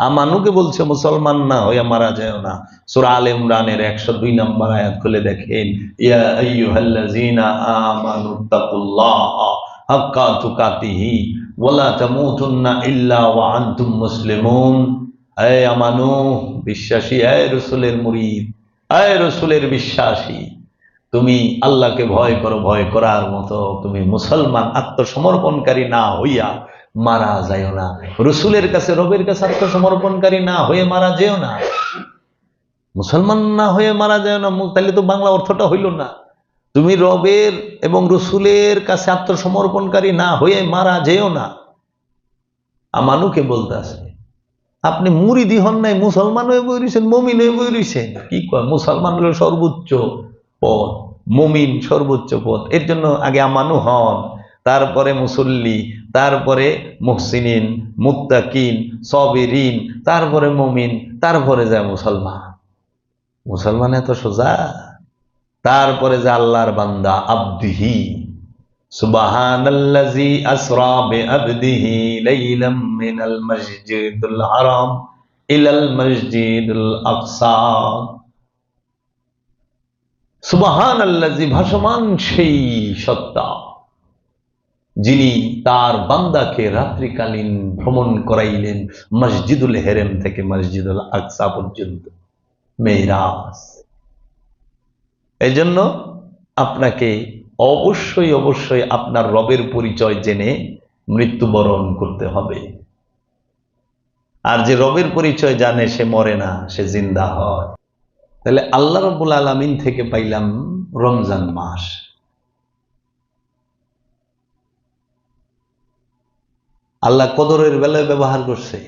আমানুকে বলছে মুসলমান না হইয়া মারা যায় না। সূরা আলে ইমরানের 102 নম্বর আয়াত খুলে দেখেন, ইয়া আইয়ুহাল্লাযীনা আমানুত্তাকুল্লাহা হাক্কা তুকাতিহি ওয়ালা তামুতুন্না ইল্লা ওয়া আনতুম মুসলিমুন। এই আমানু, বিশ্বাসী, এই রসুলের মুরিদ, এই রসুলের বিশ্বাসী, তুমি আল্লাহকে ভয় করো, ভয় করার মতো তুমি মুসলমান আত্মসমর্পণকারী না হইয়া মারা যায়ও না। রসুলের কাছে, রবের কাছে আত্মসমর্পণকারী না হয়ে মারা যেও না, মুসলমান না হয়ে মারা যায় না। তাহলে তো বাংলা অর্থটা হইল না। তুমি রবের এবং রসুলের কাছে আত্মসমর্পণকারী না হয়ে মারা যেও না। আমানুকে বলতে আছে, আপনি মুরিদি হন নাই, মুসলমান হয়ে বই রয়েছেন, মমিন হয়ে বই রয়েছেন। কি কয়? মুসলমান হলো সর্বোচ্চ পদ, মমিন সর্বোচ্চ পদ। এর জন্য আগে আমানু হন, তারপরে মুসল্লি, তারপরে মুহসিনিন, মুত্তাকিন, সাবিরিন, তারপরে মমিন, তারপরে যায় মুসলমান। মুসলমান এত সোজা? তারপরে যে আল্লাহর বান্দা, আব্দিহি, সুবহানাল্লাযী আসরা বিআবদিহি লাইলাম মিনাল মসজিদুল হারাম ইলাল মসজিদুল আকসা। সুবহানাল্লাযী, ভাসমান সেই সত্তা, যিনি তার বান্দাকে রাত্রিকালীন ভ্রমণ করাইলেন মসজিদুল হেরেম থেকে মসজিদুল আকসা পর্যন্ত, মেরাজ। এই জন্য আপনাকে অবশ্যই অবশ্যই আপনার রবের পরিচয় জেনে মৃত্যুবরণ করতে হবে। আর যে রবের পরিচয় জানে সে মরে না, সে জিন্দা হয়। তাহলে আল্লাহ রাব্বুল আলামিন থেকে পাইলাম রমজান মাস। আল্লাহ কদরের বেলায় ব্যবহার করছে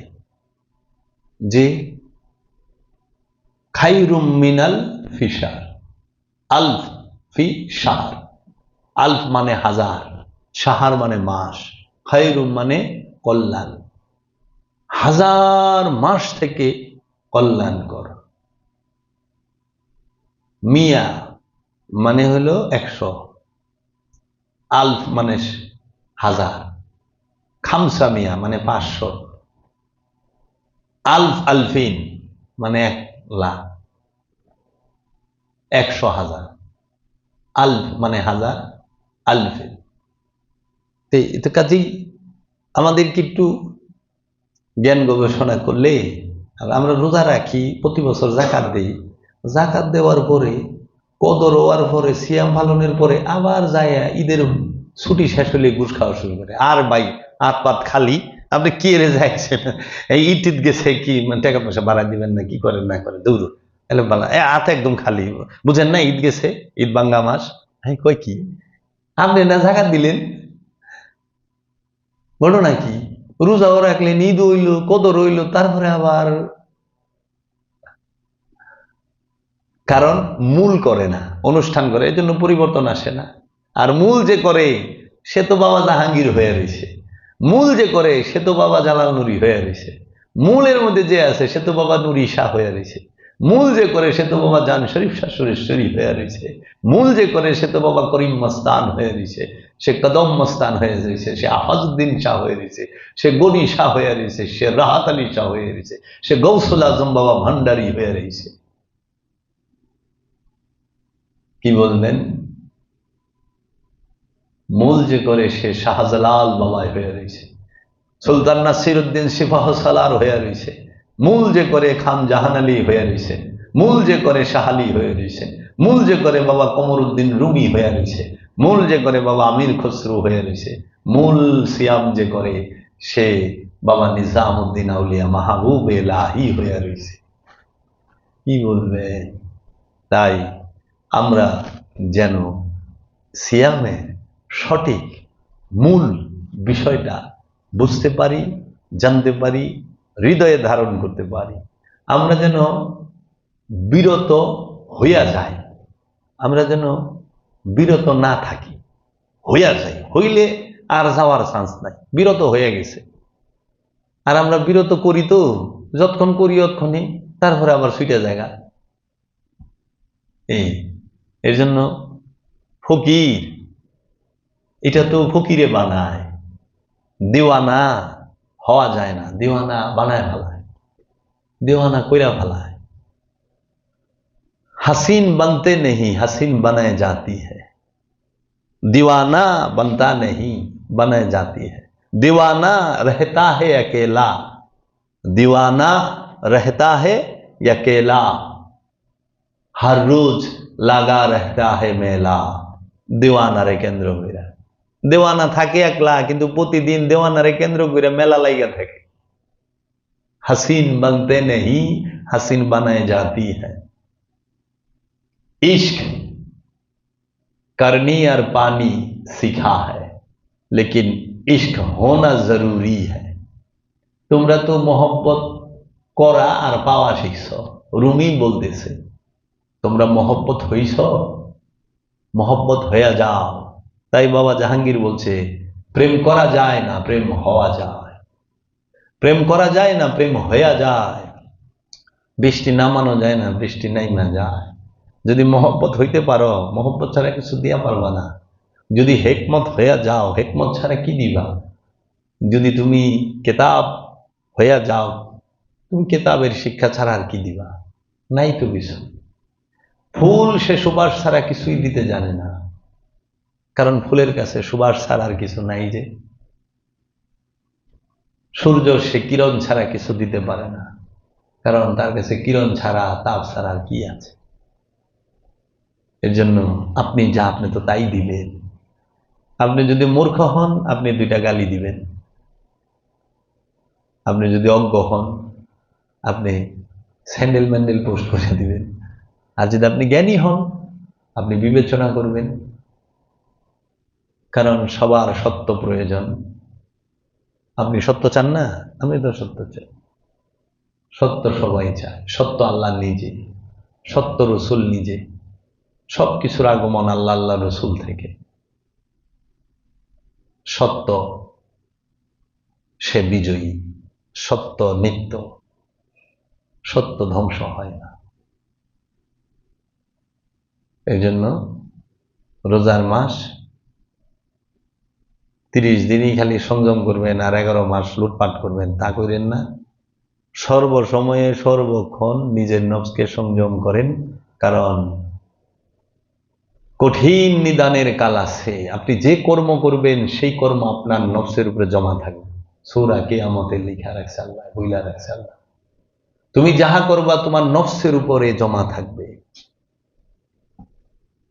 যে খাইরুম মিনাল ফিশার, আলফ ফি শাহর। আলফ মানে হাজার, শাহর মানে মাস, খাইরুম মানে কল্যাণ। হাজার মাস থেকে কল্যাণকর। মিয়া মানে হলো 100, আলফ মানে হাজার, খামসা মিয়া মানে 500, আলফ আলফিন মানে 1,00,000, 100,000। আলফ মানে হাজার, আলফে। তো কাজেই আমাদেরকে একটু জ্ঞান গবেষণা করলে, আমরা রোজা রাখি, প্রতি বছর জাকাত দিই, জাকাত দেওয়ার পরে, কদর হওয়ার পরে, সিয়াম পালনের পরে আবার যায় ঈদের ছুটি শেষ হলে ঘুষ খাওয়া শুরু করে। আর ভাই হাত পাত খালি, আপনি কে রে যাচ্ছেন, এই ঈদ গেছে কি টাকা পয়সা বাড়াই দিবেন না, কি করেন না করে দৌড় এলে বালা, হাত একদম খালি, বুঝেন না ঈদ গেছে, ঈদ বাঙ্গা মাস। হ্যাঁ কয় কি আপনি না জাকাত দিলেন, ঘটনা কি? রোজাও রাখলেন, ঈদ হইল, কদর হইল, তারপরে আবার, কারণ মূল করে না, অনুষ্ঠান করে, এই জন্য পরিবর্তন আসে না। আর মূল যে করে সে তো বাবা জাহাঙ্গীর হয়ে রয়েছে, মূল যে করে সে তো বাবা জালাল নুরি হয়ে রয়েছে, মূলের মধ্যে যে আছে সে তো বাবা নুরি শাহ হয়ে রয়েছে, মূল যে করে সে তো বাবা জান শরীফ শাহ সুরেশ্বরী হয়ে রয়েছে, মূল যে করে সে তো বাবা করিম মস্তান হয়ে রয়েছে, সে কদম মস্তান হয়ে রয়েছে, সে আফাজউদ্দিন শাহ হয়ে রয়েছে, সে গনি শাহ হয়ে রয়েছে, সে রাহাত আলী শাহ হয়ে রয়েছে, সে গৌসুল আজম বাবা ভান্ডারী হয়ে রয়েছে। কি বলবেন? মূল যে করে সে শাহজালাল বাবা হয়ে রয়েছে, সুলতান নাসিরউদ্দিন সিপাহ সালার হয়ে রয়েছে, মূল যে করে খান জাহান আলী হয়ে রয়েছে, মূল যে করে শাহ আলী হয়ে রয়েছে, মূল যে করে বাবা কমরউদ্দিন রুমি হয়ে রয়েছে, মূল যে করে বাবা আমির খসরু হয়ে রয়েছে, মূল সিয়াম যে করে সে বাবা নিজামউদ্দিন আউলিয়া মাহবুব এলাহি হয়ে রয়েছে। কি বলবে? তাই আমরা যেন সিয়ামের সঠিক মূল বিষয়টা বুঝতে পারি, জানতে পারি, হৃদয়ে ধারণ করতে পারি, আমরা যেন বিরত হইয়া যাই, আমরা যেন বিরত না থাকি, হইয়া যাই, হইলে আর যাওয়ার চান্স নাই, বিরত হয়ে গেছে। আর আমরা বিরত করি তো, যতক্ষণ করি ততক্ষণই, তারপরে আবার ছুটে জায়গা। এর জন্য ফকির, এটা তো ফকিরে বানায়, দিওয়ানা হওয়া যায় না, দিওয়ানা বানায় ফেলায়, দিওয়ানা কইরা ফেলায়। हसीन बनते नहीं हसीन बनाए जाती है, दीवाना बनता नहीं बनाए जाती है, दीवाना रहता है अकेला, दीवाना रहता है अकेला, हर रोज लगा रहता है मेला, दीवानारे केंद्र कइरा, देवाना থাকে একলা কিন্তু প্রতিদিন দেওয়ানারে কেন্দ্র করে মেলা লাইগা থাকে। हसीन बनते नहीं हसीन बनाए जाती है, इश्क करनी और पानी सीखा है, लेकिन इश्क होना जरूरी है। তোমরা তো मोहब्बत করা আর পাওয়া শিখছো, রুমি বলতেছে তোমরা मोहब्बत হইছ, मोहब्बत হয়ে যাও। তাই বাবা জাহাঙ্গীর বলছে প্রেম করা যায় না, প্রেম হওয়া যায়, প্রেম করা যায় না, প্রেম হয়ে যায়, বৃষ্টি নামানো যায় না, বৃষ্টি নাইমা যায়। যদি মোহব্বত হইতে পারো, মোহব্বত ছাড়া কিছু দিয়া পারবা না। যদি হেকমত হইয়া যাও, হেকমত ছাড়া কি দিবা? যদি তুমি কেতাব হইয়া যাও, তুমি কেতাবের শিক্ষা ছাড়া আর কি দিবা? নাই তো কিছু। ফুল সে সুবাস ছাড়া কিছুই দিতে জানে না, কারণ ফুলের কাছে সুবাস ছাড়া আর কিছু নাই। যে সূর্য সে কিরণ ছাড়া কিছু দিতে পারে না, কারণ তার কাছে কিরণ ছাড়া, তাপ ছাড়া আর কি আছে। এর জন্য আপনি যা, আপনি তো তাই দিবেন। আপনি যদি মূর্খ হন, আপনি দুইটা গালি দিবেন। আপনি যদি অজ্ঞ হন, আপনি স্যান্ডেল ম্যান্ডেল পোস্ট করে দিবেন। আর যদি আপনি জ্ঞানী হন, আপনি বিবেচনা করবেন, কারণ সবার সত্য প্রয়োজন। আপনি সত্য চান না? আমি তো সত্য চাই, সত্য সবাই চায়, সত্য আল্লাহ নিজে, সত্য রসুল নিজে, সবকিছুর আগমন আল্লাহ, আল্লাহ রসুল থেকে। সত্য সে বিজয়ী, সত্য নিত্য, সত্য ধ্বংস হয় না। এই জন্য রোজার মাস 30 দিনই খালি সংযম করবেন আর 11 মাস লুটপাট করবেন, তা করেন না। সর্বসময়ে সর্বক্ষণ নিজের নফসকে সংযম করেন, কারণ কঠিন নিদানের কাল আছে। আপনি যে কর্ম করবেন সেই কর্ম আপনার নফসের উপরে জমা থাকবে। সূরা কিয়ামতে লিখা রাখছে আল্লাহ, বইলা রাখছে আল্লাহ। তুমি যাহা করবা তোমার নফসের উপরে জমা থাকবে।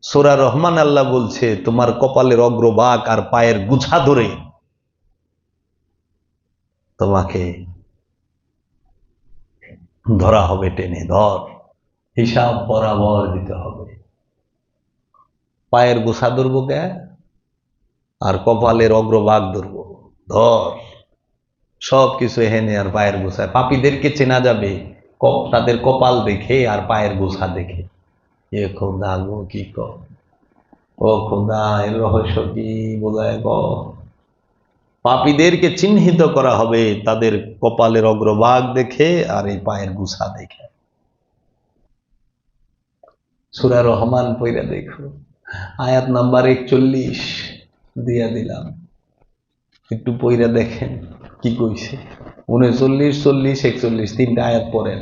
সূরা রহমান আল্লাহ বলছে, তোমার কপালের অগ্রভাগ আর পায়ের গুছা ধরে তোমাকে ধরা হবে, টেনে ধর, হিসাব বরাবর দিতে হবে। পায়ের গোছা ধরবো কে? আর কপালের অগ্রভাগ ধরবো, ধর। সবকিছু হেনে আর পায়ের গোছায়। পাপীদেরকে চেনা যাবে তাদের কপাল দেখে আর পায়ের গোছা দেখে। এ খোদা গো, কি কর, ও খোদা, এর রহস্য কি বোঝায় গ? পাপীদেরকে চিহ্নিত করা হবে তাদের কপালের অগ্রভাগ দেখে আর এই পায়ের গোছা দেখে। সূরা রহমান পইরা দেখো, আয়াত নাম্বার 41 দিয়া দিলাম, একটু পইরা দেখেন কি কইছে। 39, 40, 41 তিনটা আয়াত পড়েন।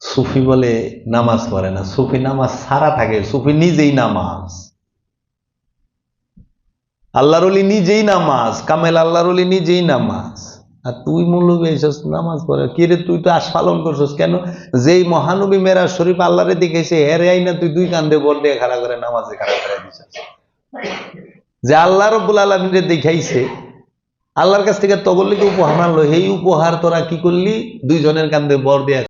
সুফি বলে নামাজ পড়ে না, সুফি নামাজ ছাড়া থাকে, সুফি নিজেই নামাজ। আল্লাহর ওলি নিজেই নামাজ, কামেল আল্লাহর ওলি নিজেই নামাজ। আর তুই মৌলবী এসেছ নামাজ পড়ে কি রে? তুই তো আশ পালন করছিস কেন? যেই মহানবী মেরাজ শরীফ আল্লাহরে দেখেছে, হেরে আই না তুই দুই কান্দে বল দিয়ে খাড়া করে নামাজে খাড়া করে দিছিস। যে আল্লাহ রব্বুল আলামিনের দেখাইছে, আল্লাহর কাছ থেকে তগল্লিকে উপহার আনলো, এই উপহার তোরা কি করলি? দুইজনের কান্দে বর দিয়ে